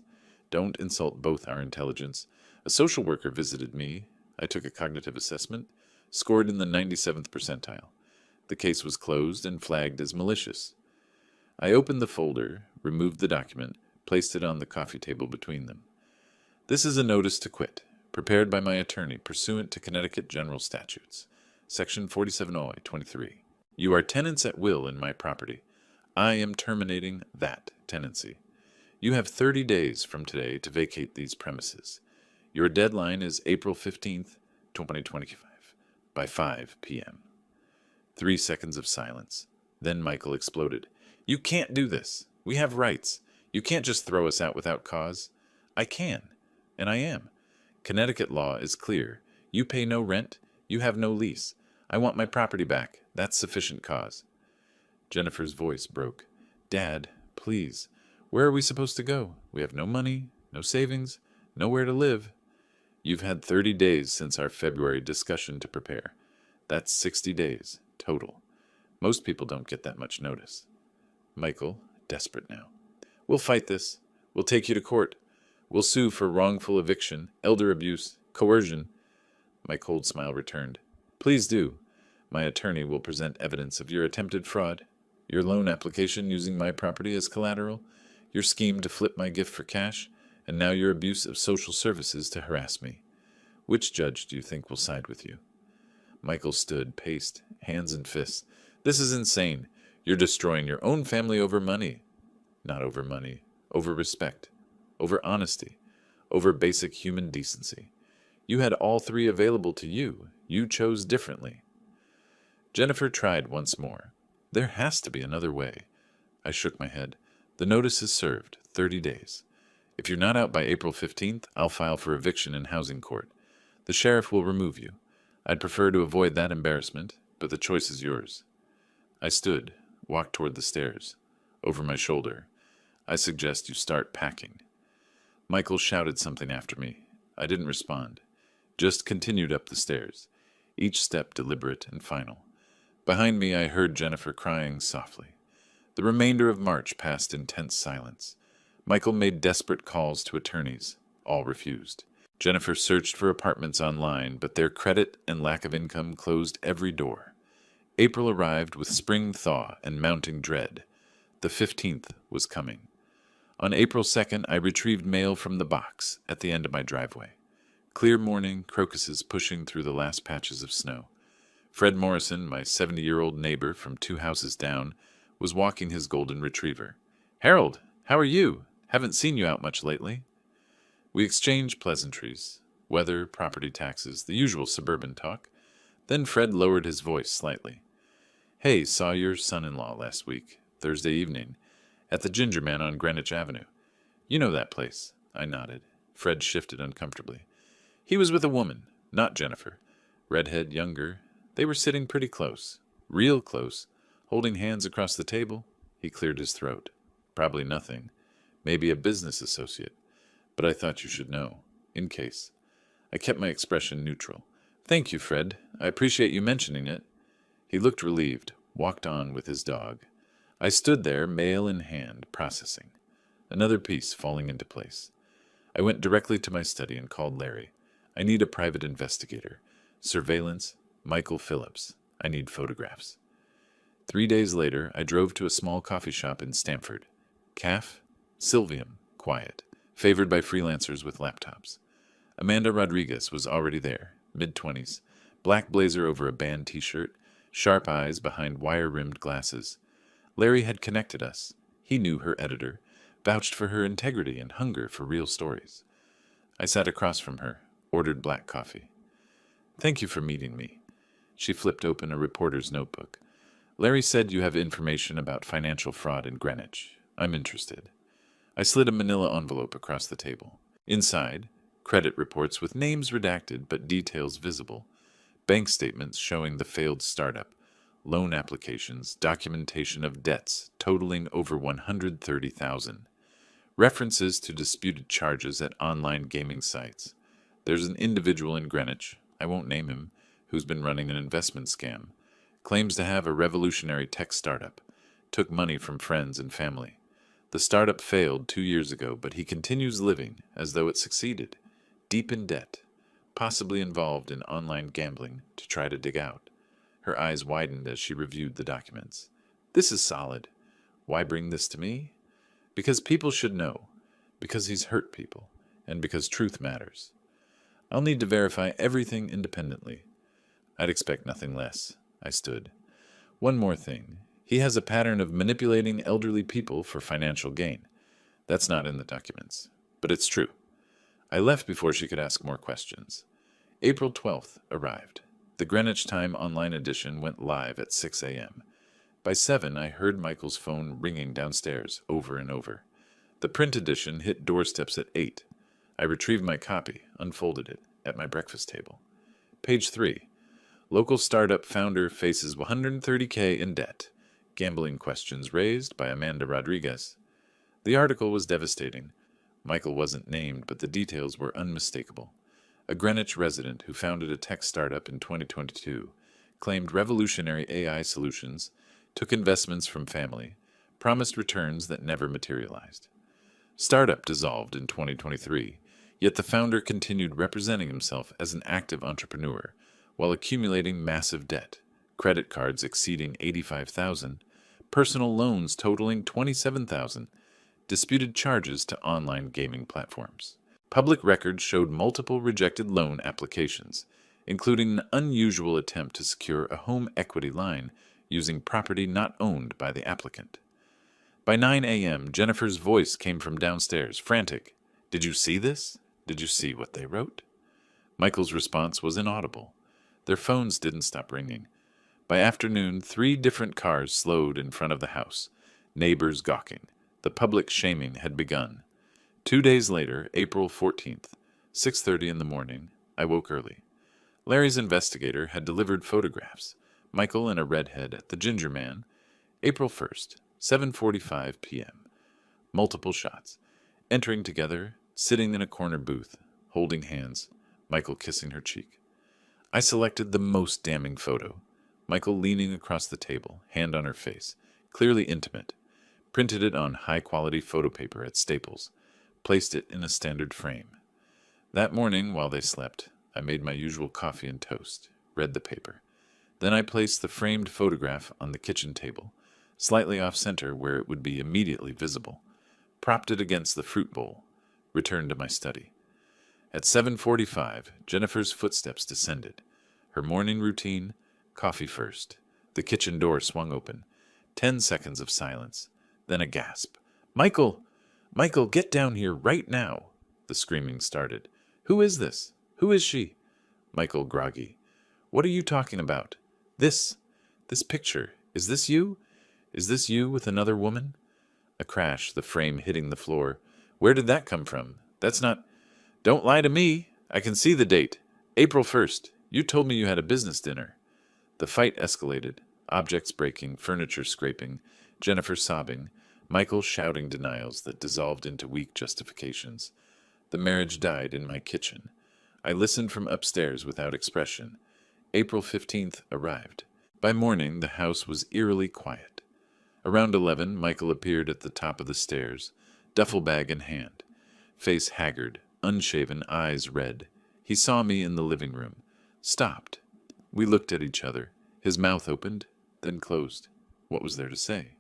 don't insult both our intelligence. A social worker visited me. I took a cognitive assessment, scored in the 97th percentile. The case was closed and flagged as malicious. I opened the folder, removed the document, placed it on the coffee table between them. This is a notice to quit, prepared by my attorney pursuant to Connecticut General Statutes, Section 47-23. You are tenants at will in my property. I am terminating that tenancy. You have 30 days from today to vacate these premises. Your deadline is April 15th, 2025, by 5 p.m. 3 seconds of silence. Then Michael exploded. You can't do this. We have rights. You can't just throw us out without cause. I can, and I am. Connecticut law is clear. You pay no rent. You have no lease. I want my property back. That's sufficient cause. Jennifer's voice broke. Dad, please. Where are we supposed to go? We have no money, no savings, nowhere to live. You've had 30 days since our February discussion to prepare. That's 60 days, total. Most people don't get that much notice. Michael, desperate now. We'll fight this. We'll take you to court. We'll sue for wrongful eviction, elder abuse, coercion. My cold smile returned. Please do. My attorney will present evidence of your attempted fraud, your loan application using my property as collateral, your scheme to flip my gift for cash, and now your abuse of social services to harass me. Which judge do you think will side with you? Michael stood, paced, hands and fists. This is insane. You're destroying your own family over money. Not over money, over respect, over honesty, over basic human decency. You had all three available to you. You chose differently. Jennifer tried once more. There has to be another way. I shook my head. The notice is served, 30 days. If you're not out by April 15th, I'll file for eviction in housing court. The sheriff will remove you. I'd prefer to avoid that embarrassment, but the choice is yours. I stood, walked toward the stairs. Over my shoulder. I suggest you start packing. Michael shouted something after me. I didn't respond. Just continued up the stairs, each step deliberate and final. Behind me I heard Jennifer crying softly. The remainder of March passed in tense silence. Michael made desperate calls to attorneys. All refused. Jennifer searched for apartments online, but their credit and lack of income closed every door. April arrived with spring thaw and mounting dread. The 15th was coming. On April 2nd, I retrieved mail from the box at the end of my driveway. Clear morning, crocuses pushing through the last patches of snow. Fred Morrison, my 70-year-old neighbor from 2 houses down, was walking his golden retriever. Harold, how are you? Haven't seen you out much lately. We exchanged pleasantries, weather, property taxes, the usual suburban talk. Then Fred lowered his voice slightly. Hey, saw your son-in-law last week, Thursday evening, at the Ginger Man on Greenwich Avenue. You know that place. I nodded. Fred shifted uncomfortably. He was with a woman, not Jennifer. Redhead, younger. They were sitting pretty close. Real close. Holding hands across the table. He cleared his throat. Probably nothing. Maybe a business associate. But I thought you should know. In case. I kept my expression neutral. Thank you, Fred. I appreciate you mentioning it. He looked relieved, walked on with his dog. I stood there, mail in hand, processing. Another piece falling into place. I went directly to my study and called Larry. I need a private investigator. Surveillance, Michael Phillips. I need photographs. 3 days later, I drove to a small coffee shop in Stamford. Caf, Sylvium, quiet, favored by freelancers with laptops. Amanda Rodriguez was already there, mid-20s, black blazer over a band t-shirt, sharp eyes behind wire-rimmed glasses. Larry had connected us. He knew her editor, vouched for her integrity and hunger for real stories. I sat across from her, ordered black coffee. Thank you for meeting me. She flipped open a reporter's notebook. Larry said you have information about financial fraud in Greenwich. I'm interested. I slid a manila envelope across the table. Inside, credit reports with names redacted but details visible. Bank statements showing the failed startup. Loan applications, documentation of debts totaling over $130,000. References to disputed charges at online gaming sites. There's an individual in Greenwich, I won't name him, who's been running an investment scam. Claims to have a revolutionary tech startup. Took money from friends and family. The startup failed 2 years ago, but he continues living as though it succeeded. Deep in debt. Possibly involved in online gambling to try to dig out. Her eyes widened as she reviewed the documents. This is solid. Why bring this to me? Because people should know. Because he's hurt people. And because truth matters. I'll need to verify everything independently. I'd expect nothing less. I stood. One more thing. He has a pattern of manipulating elderly people for financial gain. That's not in the documents. But it's true. I left before she could ask more questions. April 12th arrived. The Greenwich Time online edition went live at 6 a.m. By 7, I heard Michael's phone ringing downstairs, over and over. The print edition hit doorsteps at 8. I retrieved my copy, unfolded it, at my breakfast table. Page 3. Local startup founder faces $130K in debt. Gambling questions raised by Amanda Rodriguez. The article was devastating. Michael wasn't named, but the details were unmistakable. A Greenwich resident who founded a tech startup in 2022, claimed revolutionary AI solutions, took investments from family, promised returns that never materialized. Startup dissolved in 2023, yet the founder continued representing himself as an active entrepreneur while accumulating massive debt, credit cards exceeding $85,000, personal loans totaling $27,000, disputed charges to online gaming platforms. Public records showed multiple rejected loan applications, including an unusual attempt to secure a home equity line using property not owned by the applicant. By 9 a.m., Jennifer's voice came from downstairs, frantic. Did you see this? Did you see what they wrote? Michael's response was inaudible. Their phones didn't stop ringing. By afternoon, 3 different cars slowed in front of the house, neighbors gawking. The public shaming had begun. 2 days later, April 14th, 6:30 in the morning, I woke early. Larry's investigator had delivered photographs. Michael and a redhead at the Ginger Man. April 1st, 7:45 p.m. Multiple shots. Entering together, sitting in a corner booth, holding hands, Michael kissing her cheek. I selected the most damning photo. Michael leaning across the table, hand on her face, clearly intimate. Printed it on high-quality photo paper at Staples. Placed it in a standard frame. That morning, while they slept, I made my usual coffee and toast, read the paper. Then I placed the framed photograph on the kitchen table, slightly off-center where it would be immediately visible, propped it against the fruit bowl, returned to my study. At 7:45, Jennifer's footsteps descended. Her morning routine, coffee first. The kitchen door swung open. 10 seconds of silence. Then a gasp. "Michael! Michael, get down here right now!" The screaming started. "Who is this? Who is she?" Michael groggy. "What are you talking about? This picture. Is this you? Is this you with another woman?" A crash, the frame hitting the floor. "Where did that come from? That's not..." Don't lie to me. I can see the date. April 1st. You told me you had a business dinner. The fight escalated. Objects breaking, furniture scraping, Jennifer sobbing, Michael shouting denials that dissolved into weak justifications. The marriage died in my kitchen. I listened from upstairs without expression. April 15th arrived. By morning, the house was eerily quiet. Around 11, Michael appeared at the top of the stairs, duffel bag in hand. Face haggard, unshaven, eyes red. He saw me in the living room. Stopped. We looked at each other. His mouth opened, then closed. What was there to say?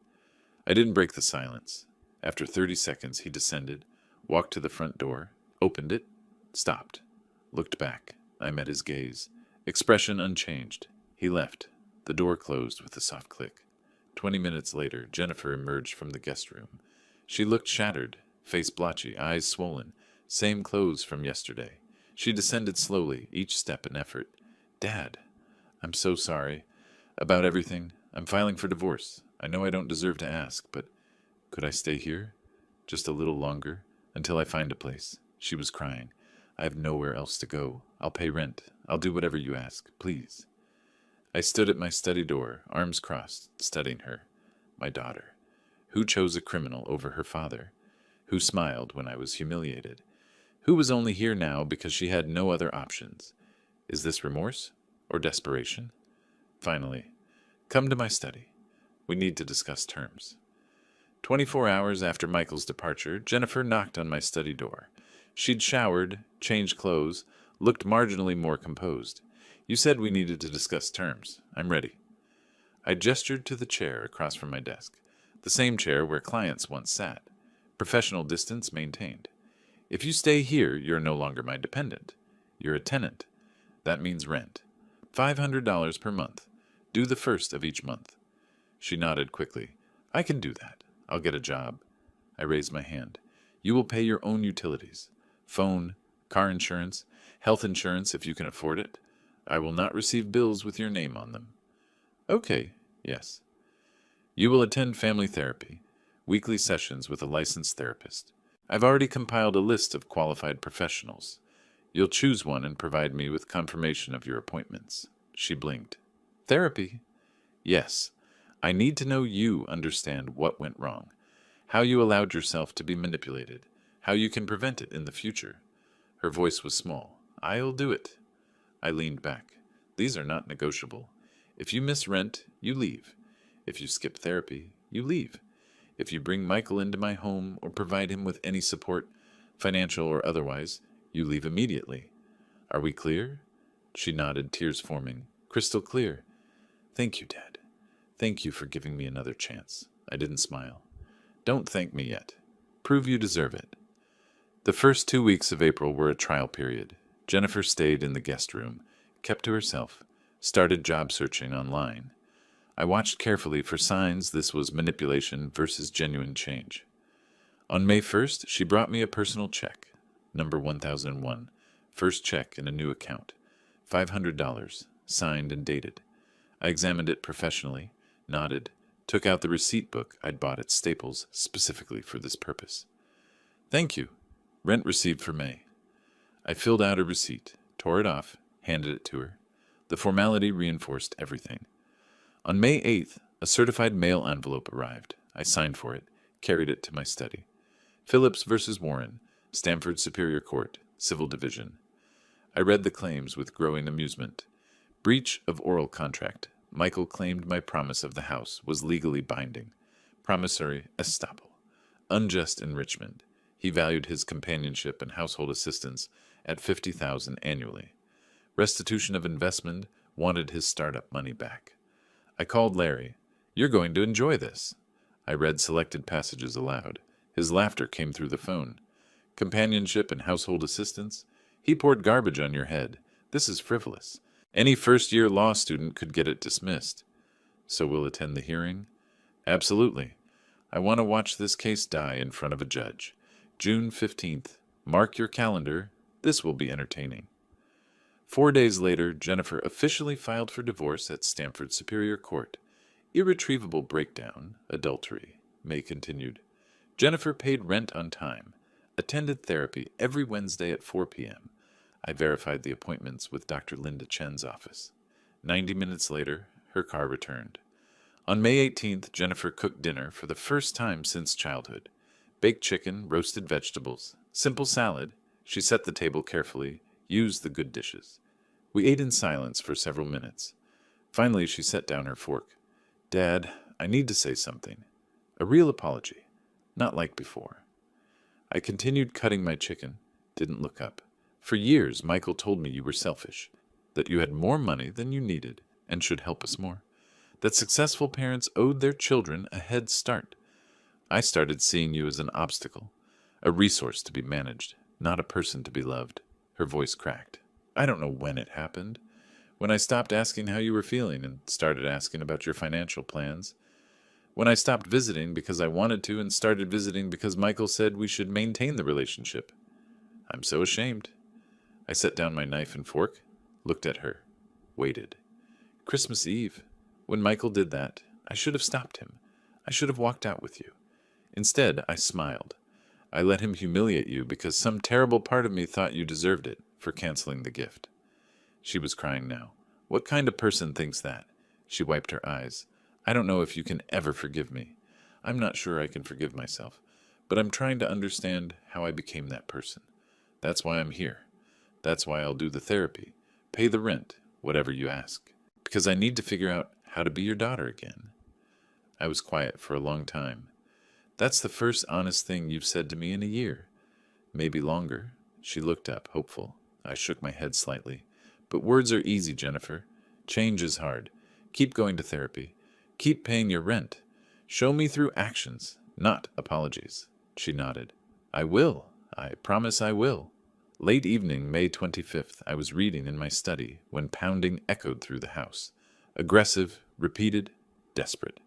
I didn't break the silence. After 30 seconds, he descended, walked to the front door, opened it, stopped, looked back. I met his gaze. Expression unchanged. He left. The door closed with a soft click. 20 minutes later, Jennifer emerged from the guest room. She looked shattered, face blotchy, eyes swollen, same clothes from yesterday. She descended slowly, each step an effort. Dad, I'm so sorry. About everything. I'm filing for divorce. I know I don't deserve to ask, but could I stay here? Just a little longer, until I find a place. She was crying. I have nowhere else to go. I'll pay rent. I'll do whatever you ask, please. I stood at my study door, arms crossed, studying her. My daughter. Who chose a criminal over her father? Who smiled when I was humiliated? Who was only here now because she had no other options? Is this remorse or desperation? Finally, come to my study. We need to discuss terms. 24 hours after Michael's departure, Jennifer knocked on my study door. She'd showered, changed clothes, looked marginally more composed. You said we needed to discuss terms. I'm ready. I gestured to the chair across from my desk, the same chair where clients once sat. Professional distance maintained. If you stay here, you're no longer my dependent. You're a tenant. That means rent. $500 per month. Due the first of each month. She nodded quickly. I can do that. I'll get a job. I raised my hand. You will pay your own utilities. Phone, car insurance, health insurance if you can afford it. I will not receive bills with your name on them. Okay, yes. You will attend family therapy, weekly sessions with a licensed therapist. I've already compiled a list of qualified professionals. You'll choose one and provide me with confirmation of your appointments. She blinked. Therapy? Yes. I need to know you understand what went wrong, how you allowed yourself to be manipulated, how you can prevent it in the future. Her voice was small. I'll do it. I leaned back. These are not negotiable. If you miss rent, you leave. If you skip therapy, you leave. If you bring Michael into my home or provide him with any support, financial or otherwise, you leave immediately. Are we clear? She nodded, tears forming. Crystal clear. Thank you, Dad. Thank you for giving me another chance. I didn't smile. Don't thank me yet. Prove you deserve it. The first 2 weeks of April were a trial period. Jennifer stayed in the guest room, kept to herself, started job searching online. I watched carefully for signs this was manipulation versus genuine change. On May 1st, she brought me a personal check, number 1001, first check in a new account, $500, signed and dated. I examined it professionally, nodded, took out the receipt book I'd bought at Staples specifically for this purpose. Thank you. Rent received for May. I filled out a receipt, tore it off, handed it to her. The formality reinforced everything. On May 8th, a certified mail envelope arrived. I signed for it, carried it to my study. Phillips versus Warren, Stamford Superior Court, Civil Division. I read the claims with growing amusement. Breach of oral contract. Michael claimed my promise of the house was legally binding. Promissory estoppel. Unjust enrichment. He valued his companionship and household assistance at $50,000 annually. Restitution of investment, wanted his startup money back. I called Larry. You're going to enjoy this. I read selected passages aloud. His laughter came through the phone. Companionship and household assistance? He poured garbage on your head. This is frivolous. Any first-year law student could get it dismissed. So we'll attend the hearing? Absolutely. I want to watch this case die in front of a judge. June 15th. Mark your calendar. This will be entertaining. 4 days later, Jennifer officially filed for divorce at Stamford Superior Court. Irretrievable breakdown, adultery. May continued. Jennifer paid rent on time. Attended therapy every Wednesday at 4 p.m. I verified the appointments with Dr. Linda Chen's office. 90 minutes later, her car returned. On May 18th, Jennifer cooked dinner for the first time since childhood. Baked chicken, roasted vegetables, simple salad. She set the table carefully, used the good dishes. We ate in silence for several minutes. Finally, she set down her fork. Dad, I need to say something. A real apology. Not like before. I continued cutting my chicken, didn't look up. For years, Michael told me you were selfish, that you had more money than you needed and should help us more, that successful parents owed their children a head start. I started seeing you as an obstacle, a resource to be managed, not a person to be loved. Her voice cracked. I don't know when it happened. When I stopped asking how you were feeling and started asking about your financial plans. When I stopped visiting because I wanted to and started visiting because Michael said we should maintain the relationship. I'm so ashamed. I set down my knife and fork, looked at her, waited. Christmas Eve. When Michael did that, I should have stopped him. I should have walked out with you. Instead, I smiled. I let him humiliate you because some terrible part of me thought you deserved it for canceling the gift. She was crying now. What kind of person thinks that? She wiped her eyes. I don't know if you can ever forgive me. I'm not sure I can forgive myself, but I'm trying to understand how I became that person. That's why I'm here. That's why I'll do the therapy, pay the rent, whatever you ask. Because I need to figure out how to be your daughter again. I was quiet for a long time. That's the first honest thing you've said to me in a year. Maybe longer. She looked up, hopeful. I shook my head slightly. But words are easy, Jennifer. Change is hard. Keep going to therapy. Keep paying your rent. Show me through actions, not apologies. She nodded. I will. I promise I will. Late evening, May 25th, I was reading in my study when pounding echoed through the house. Aggressive, repeated, desperate.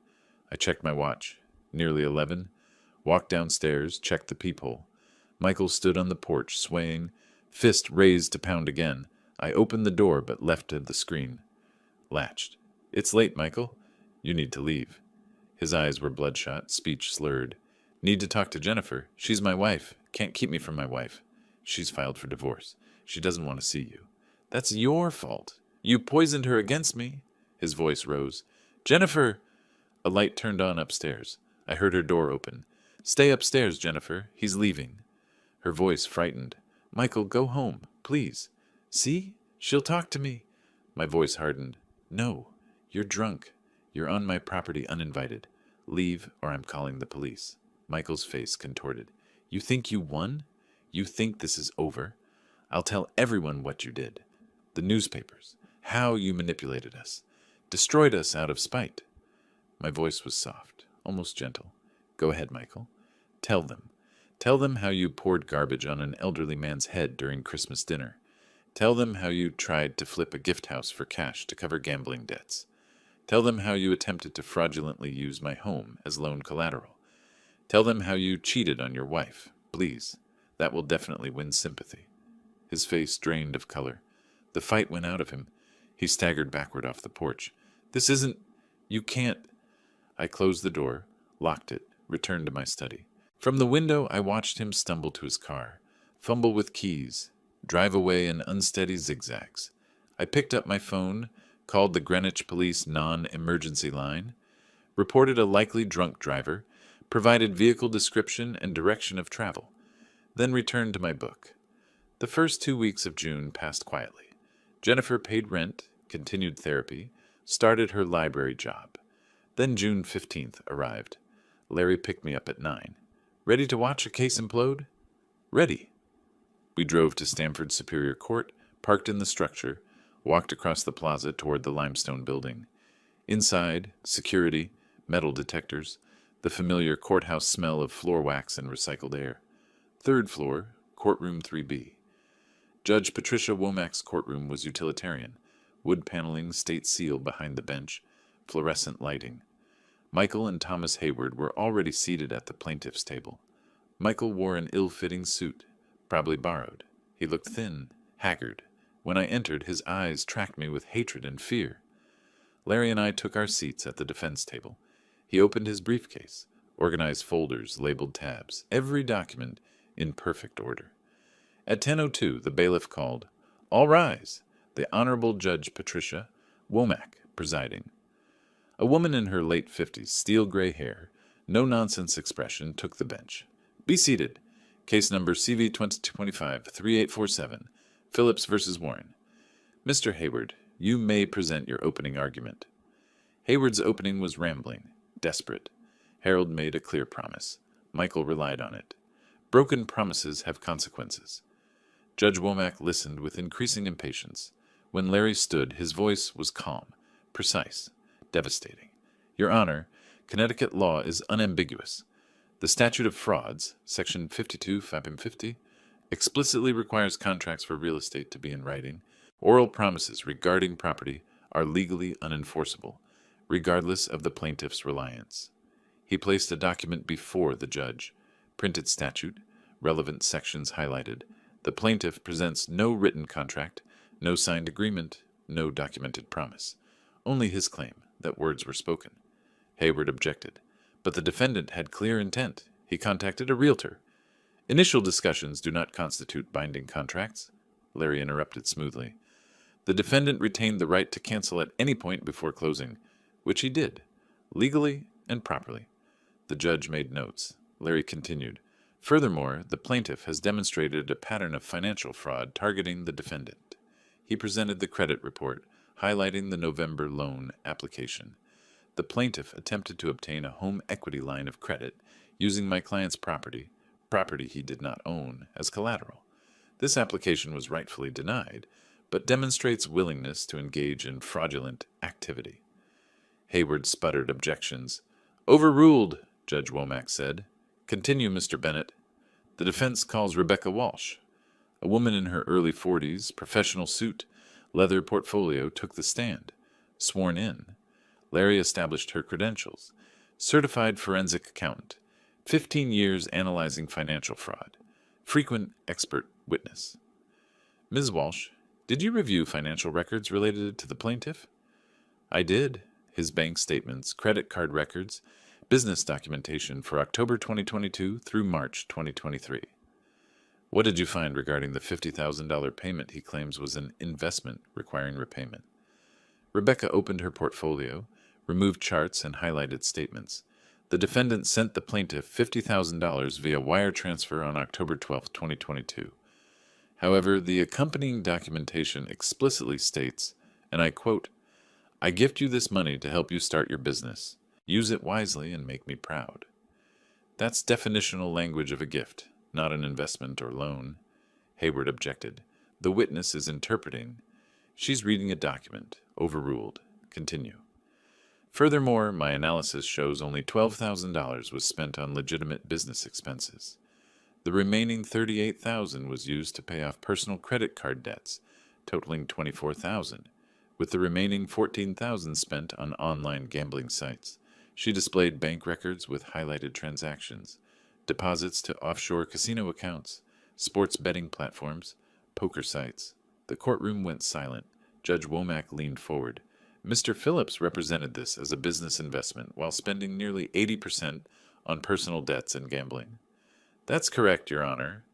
I checked my watch. Nearly 11. Walked downstairs, checked the peephole. Michael stood on the porch, swaying, fist raised to pound again. I opened the door but left the screen. Latched. It's late, Michael. You need to leave. His eyes were bloodshot, speech slurred. Need to talk to Jennifer. She's my wife. Can't keep me from my wife. She's filed for divorce. She doesn't want to see you. That's your fault. You poisoned her against me. His voice rose. Jennifer! A light turned on upstairs. I heard her door open. Stay upstairs, Jennifer. He's leaving. Her voice frightened. Michael, go home, please. See? She'll talk to me. My voice hardened. No. You're drunk. You're on my property uninvited. Leave, or I'm calling the police. Michael's face contorted. You think you won? You think this is over? I'll tell everyone what you did. The newspapers. How you manipulated us. Destroyed us out of spite. My voice was soft, almost gentle. Go ahead, Michael. Tell them. Tell them how you poured garbage on an elderly man's head during Christmas dinner. Tell them how you tried to flip a gift house for cash to cover gambling debts. Tell them how you attempted to fraudulently use my home as loan collateral. Tell them how you cheated on your wife. Please. That will definitely win sympathy. His face drained of color. The fight went out of him. He staggered backward off the porch. This isn't... You can't... I closed the door, locked it, returned to my study. From the window, I watched him stumble to his car, fumble with keys, drive away in unsteady zigzags. I picked up my phone, called the Greenwich Police non-emergency line, reported a likely drunk driver, provided vehicle description and direction of travel, then returned to my book. The first 2 weeks of June passed quietly. Jennifer paid rent, continued therapy, started her library job. Then June 15th arrived. Larry picked me up at 9. Ready to watch a case implode? Ready. We drove to Stamford Superior Court, parked in the structure, walked across the plaza toward the limestone building. Inside, security, metal detectors, the familiar courthouse smell of floor wax and recycled air. Third floor, courtroom 3B. Judge Patricia Womack's courtroom was utilitarian. Wood paneling, state seal behind the bench, fluorescent lighting. Michael and Thomas Hayward were already seated at the plaintiff's table. Michael wore an ill-fitting suit, probably borrowed. He looked thin, haggard. When I entered, his eyes tracked me with hatred and fear. Larry and I took our seats at the defense table. He opened his briefcase, organized folders, labeled tabs. Every document, in perfect order. At 10:02, the bailiff called, "All rise!" The Honorable Judge Patricia Womack presiding. A woman in her late 50s, steel-gray hair, no-nonsense expression, took the bench. "Be seated. Case number CV 2025-3847, Phillips v. Warren. Mr. Hayward, you may present your opening argument." Hayward's opening was rambling, desperate. Harold made a clear promise. Michael relied on it. Broken promises have consequences. Judge Womack listened with increasing impatience. When Larry stood, his voice was calm, precise, devastating. "Your Honor, Connecticut law is unambiguous. The statute of frauds, section 52-50, explicitly requires contracts for real estate to be in writing. Oral promises regarding property are legally unenforceable, regardless of the plaintiff's reliance." He placed a document before the judge. Printed statute, relevant sections highlighted. The plaintiff presents no written contract, no signed agreement, no documented promise. Only his claim that words were spoken. Hayward objected, but the defendant had clear intent. He contacted a realtor. "Initial discussions do not constitute binding contracts," Larry interrupted smoothly. "The defendant retained the right to cancel at any point before closing, which he did, legally and properly." The judge made notes. Larry continued, "Furthermore, the plaintiff has demonstrated a pattern of financial fraud targeting the defendant." He presented the credit report, highlighting the November loan application. "The plaintiff attempted to obtain a home equity line of credit using my client's property he did not own, as collateral. This application was rightfully denied, but demonstrates willingness to engage in fraudulent activity." Hayward sputtered objections. "Overruled," Judge Womack said. "Continue, Mr. Bennett." The defense calls Rebecca Walsh. A woman in her early 40s, professional suit, leather portfolio, took the stand. Sworn in. Larry established her credentials. Certified forensic accountant. 15 years analyzing financial fraud. Frequent expert witness. "Ms. Walsh, did you review financial records related to the plaintiff?" "I did. His bank statements, credit card records, business documentation for October 2022 through March 2023. "What did you find regarding the $50,000 payment he claims was an investment requiring repayment?" Rebecca opened her portfolio, removed charts, and highlighted statements. The defendant sent the plaintiff $50,000 via wire transfer on October 12, 2022. However, the accompanying documentation explicitly states, and I quote, "I gift you this money to help you start your business. Use it wisely and make me proud." That's definitional language of a gift, not an investment or loan. Hayward objected. The witness is interpreting. She's reading a document. Overruled. Continue. "Furthermore, my analysis shows only $12,000 was spent on legitimate business expenses. The remaining $38,000 was used to pay off personal credit card debts, totaling $24,000, with the remaining $14,000 spent on online gambling sites. She displayed bank records with highlighted transactions, deposits to offshore casino accounts, sports betting platforms, poker sites." The courtroom went silent. Judge Womack leaned forward. "Mr. Phillips represented this as a business investment while spending nearly 80% on personal debts and gambling." "That's correct, Your Honor."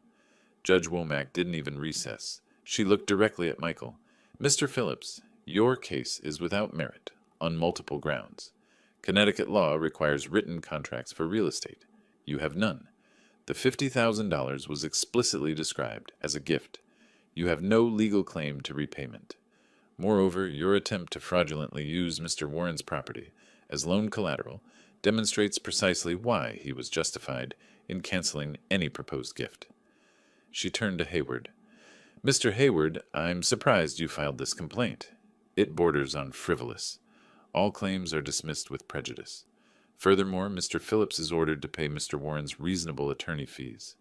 Judge Womack didn't even recess. She looked directly at Michael. "Mr. Phillips, your case is without merit on multiple grounds. Connecticut law requires written contracts for real estate. You have none. The $50,000 was explicitly described as a gift. You have no legal claim to repayment. Moreover, your attempt to fraudulently use Mr. Warren's property as loan collateral demonstrates precisely why he was justified in canceling any proposed gift." She turned to Hayward. "Mr. Hayward, I'm surprised you filed this complaint. It borders on frivolous. All claims are dismissed with prejudice. Furthermore, Mr. Phillips is ordered to pay Mr. Warren's reasonable attorney fees."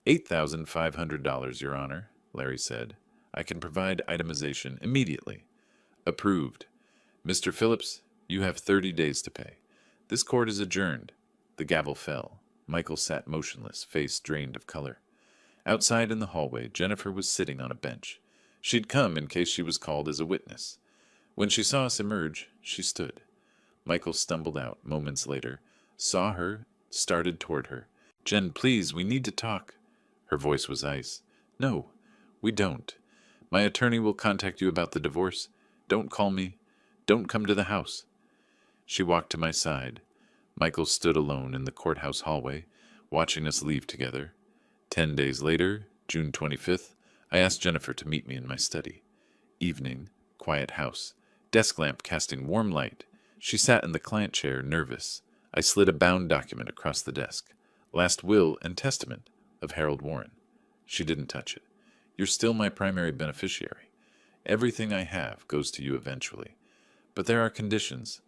$8,500, Your Honor," Larry said. "I can provide itemization immediately." "Approved. Mr. Phillips, you have 30 days to pay. This court is adjourned." The gavel fell. Michael sat motionless, face drained of color. Outside in the hallway, Jennifer was sitting on a bench. She'd come in case she was called as a witness. When she saw us emerge, she stood. Michael stumbled out moments later, saw her, started toward her. "Jen, please, we need to talk." Her voice was ice. No, we don't. My attorney will contact you about the divorce. Don't call me. Don't come to the house. She walked to my side. Michael stood alone in the courthouse hallway, watching us leave together. 10 days later, June 25th, I asked Jennifer to meet me in my study. Evening, quiet house, desk lamp casting warm light. She sat in the client chair, nervous. I slid a bound document across the desk. Last will and testament of Harold Warren. She didn't touch it. You're still my primary beneficiary. Everything I have goes to you eventually. But there are conditions.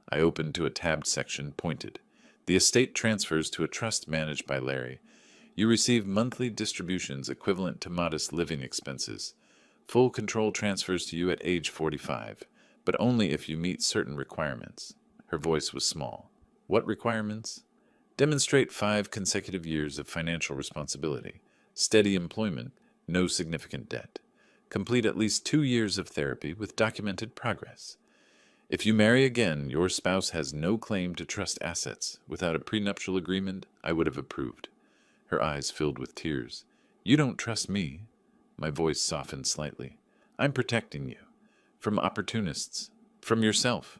I opened to a tabbed section, pointed. The estate transfers to a trust managed by Larry. You receive monthly distributions equivalent to modest living expenses. Full control transfers to you at age 45, but only if you meet certain requirements. Her voice was small. What requirements? Demonstrate 5 consecutive years of financial responsibility, steady employment, no significant debt. Complete at least 2 years of therapy with documented progress. If you marry again, your spouse has no claim to trust assets. Without a prenuptial agreement, I would have approved. Her eyes filled with tears. You don't trust me. My voice softened slightly. I'm protecting you. From opportunists. From yourself.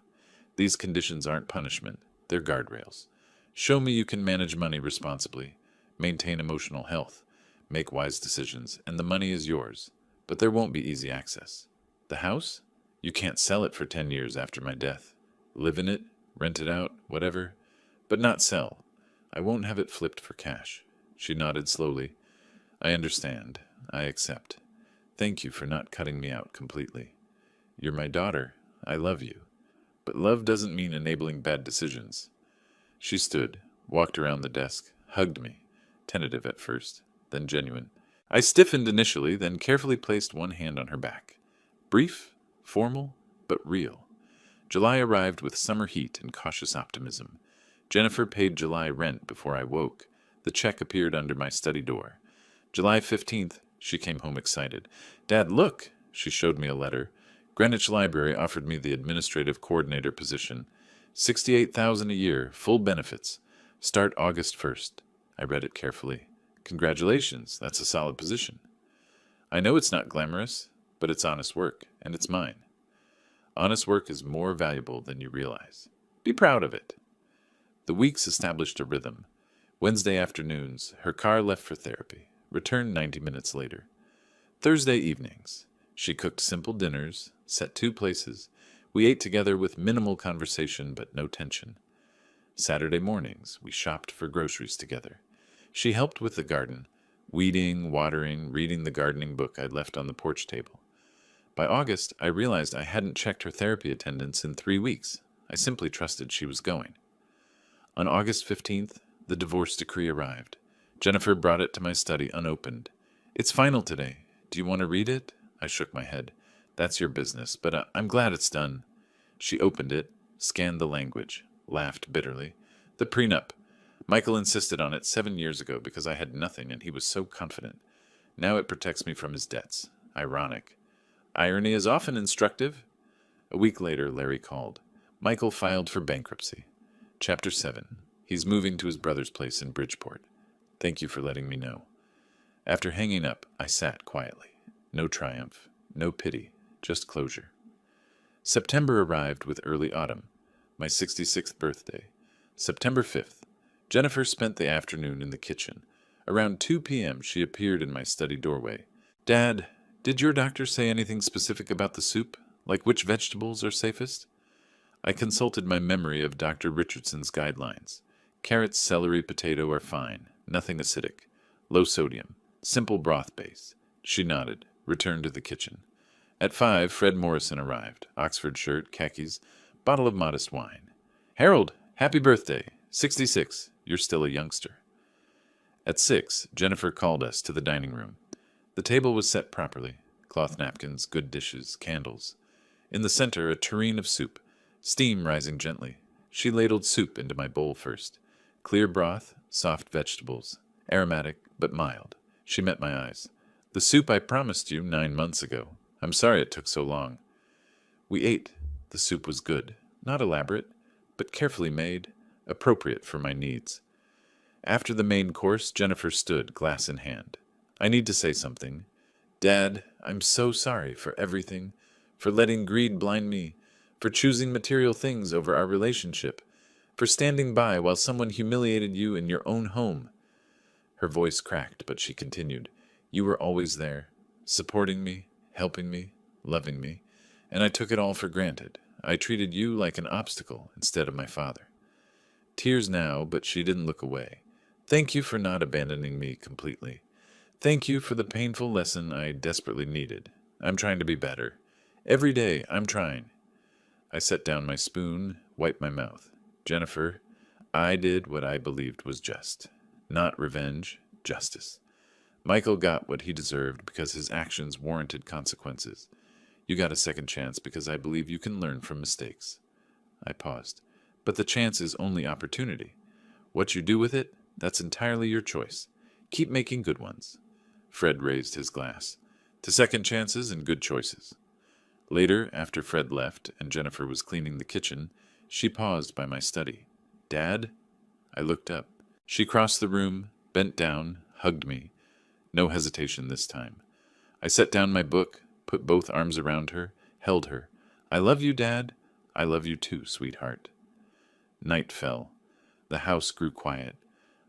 These conditions aren't punishment. They're guardrails. Show me you can manage money responsibly, maintain emotional health, make wise decisions, and the money is yours. But there won't be easy access. The house? You can't sell it for 10 years after my death. Live in it, rent it out, whatever. But not sell. I won't have it flipped for cash. She nodded slowly. I understand. I accept. Thank you for not cutting me out completely. You're my daughter. I love you. But love doesn't mean enabling bad decisions. She stood, walked around the desk, hugged me, tentative at first, then genuine. I stiffened initially, then carefully placed one hand on her back. Brief, formal, but real. July arrived with summer heat and cautious optimism. Jennifer paid July rent before I woke. The check appeared under my study door. July 15th, she came home excited. Dad, look! She showed me a letter. Greenwich Library offered me the administrative coordinator position. $68,000 a year, full benefits. Start August 1st. I read it carefully. Congratulations, that's a solid position. I know it's not glamorous, but it's honest work, and it's mine. Honest work is more valuable than you realize. Be proud of it. The weeks established a rhythm. Wednesday afternoons, her car left for therapy, returned 90 minutes later. Thursday evenings, she cooked simple dinners, set 2 places. We ate together with minimal conversation but no tension. Saturday mornings, we shopped for groceries together. She helped with the garden, weeding, watering, reading the gardening book I'd left on the porch table. By August, I realized I hadn't checked her therapy attendance in 3 weeks. I simply trusted she was going. On August 15th, the divorce decree arrived. Jennifer brought it to my study unopened. It's final today. Do you want to read it? I shook my head. That's your business, but I'm glad it's done. She opened it, scanned the language, laughed bitterly. The prenup. Michael insisted on it 7 years ago because I had nothing and he was so confident. Now it protects me from his debts. Ironic. Irony is often instructive. A week later, Larry called. Michael filed for bankruptcy. Chapter 7. He's moving to his brother's place in Bridgeport. Thank you for letting me know. After hanging up, I sat quietly. No triumph, no pity, just closure. September arrived with early autumn, my 66th birthday. September 5th. Jennifer spent the afternoon in the kitchen. Around 2 p.m., she appeared in my study doorway. Dad, did your doctor say anything specific about the soup? Like which vegetables are safest? I consulted my memory of Dr. Richardson's guidelines. Carrots, celery, potato are fine, nothing acidic. Low sodium, simple broth base. She nodded, returned to the kitchen. At 5, Fred Morrison arrived. Oxford shirt, khakis, bottle of modest wine. Harold, happy birthday. 66. You're still a youngster. At 6, Jennifer called us to the dining room. The table was set properly. Cloth napkins, good dishes, candles. In the center, a tureen of soup, steam rising gently. She ladled soup into my bowl first. Clear broth, soft vegetables, aromatic but mild. She met my eyes. The soup I promised you 9 months ago. I'm sorry it took so long. We ate. The soup was good. Not elaborate, but carefully made, appropriate for my needs. After the main course, Jennifer stood, glass in hand. I need to say something. Dad, I'm so sorry for everything, for letting greed blind me, for choosing material things over our relationship, for standing by while someone humiliated you in your own home. Her voice cracked, but she continued. You were always there, supporting me, helping me, loving me, and I took it all for granted. I treated you like an obstacle instead of my father. Tears now, but she didn't look away. Thank you for not abandoning me completely. Thank you for the painful lesson I desperately needed. I'm trying to be better. Every day, I'm trying. I set down my spoon, wiped my mouth. Jennifer, I did what I believed was just. Not revenge, justice. Michael got what he deserved because his actions warranted consequences. You got a second chance because I believe you can learn from mistakes. I paused. But the chance is only opportunity. What you do with it, that's entirely your choice. Keep making good ones. Fred raised his glass. To second chances and good choices. Later, after Fred left and Jennifer was cleaning the kitchen, she paused by my study. Dad? I looked up. She crossed the room, bent down, hugged me. No hesitation this time. I set down my book, put both arms around her, held her. I love you, Dad. I love you too, sweetheart. Night fell. The house grew quiet.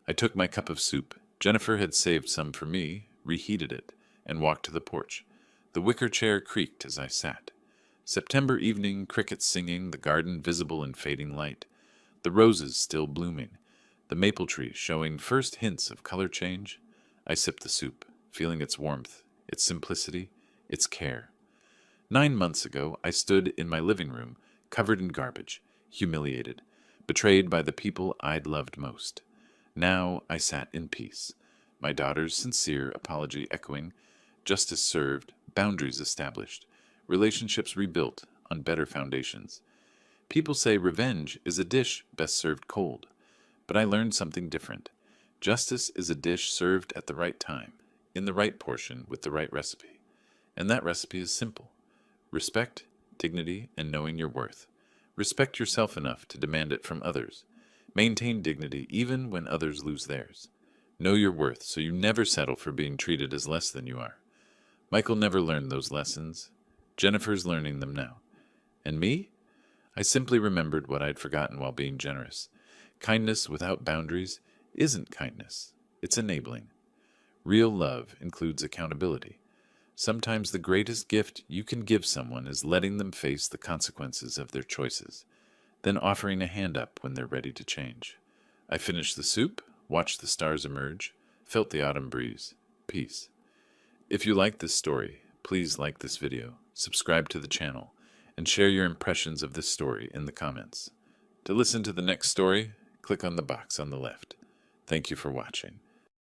I took my cup of soup. Jennifer had saved some for me, reheated it, and walked to the porch. The wicker chair creaked as I sat. September evening, crickets singing, the garden visible in fading light. The roses still blooming. The maple tree showing first hints of color change. I sipped the soup, feeling its warmth, its simplicity, its care. 9 months ago, I stood in my living room, covered in garbage, humiliated, betrayed by the people I'd loved most. Now I sat in peace, my daughter's sincere apology echoing, justice served, boundaries established, relationships rebuilt on better foundations. People say revenge is a dish best served cold, but I learned something different. Justice is a dish served at the right time, in the right portion with the right recipe. And that recipe is simple. Respect, dignity, and knowing your worth. Respect yourself enough to demand it from others. Maintain dignity even when others lose theirs. Know your worth so you never settle for being treated as less than you are. Michael never learned those lessons. Jennifer's learning them now. And me? I simply remembered what I'd forgotten while being generous. Kindness without boundaries isn't kindness. It's enabling. Real love includes accountability. Sometimes the greatest gift you can give someone is letting them face the consequences of their choices, then offering a hand up when they're ready to change. I finished the soup, watched the stars emerge, felt the autumn breeze. Peace. If you like this story, please like this video, subscribe to the channel, and share your impressions of this story in the comments. To listen to the next story, click on the box on the left. Thank you for watching.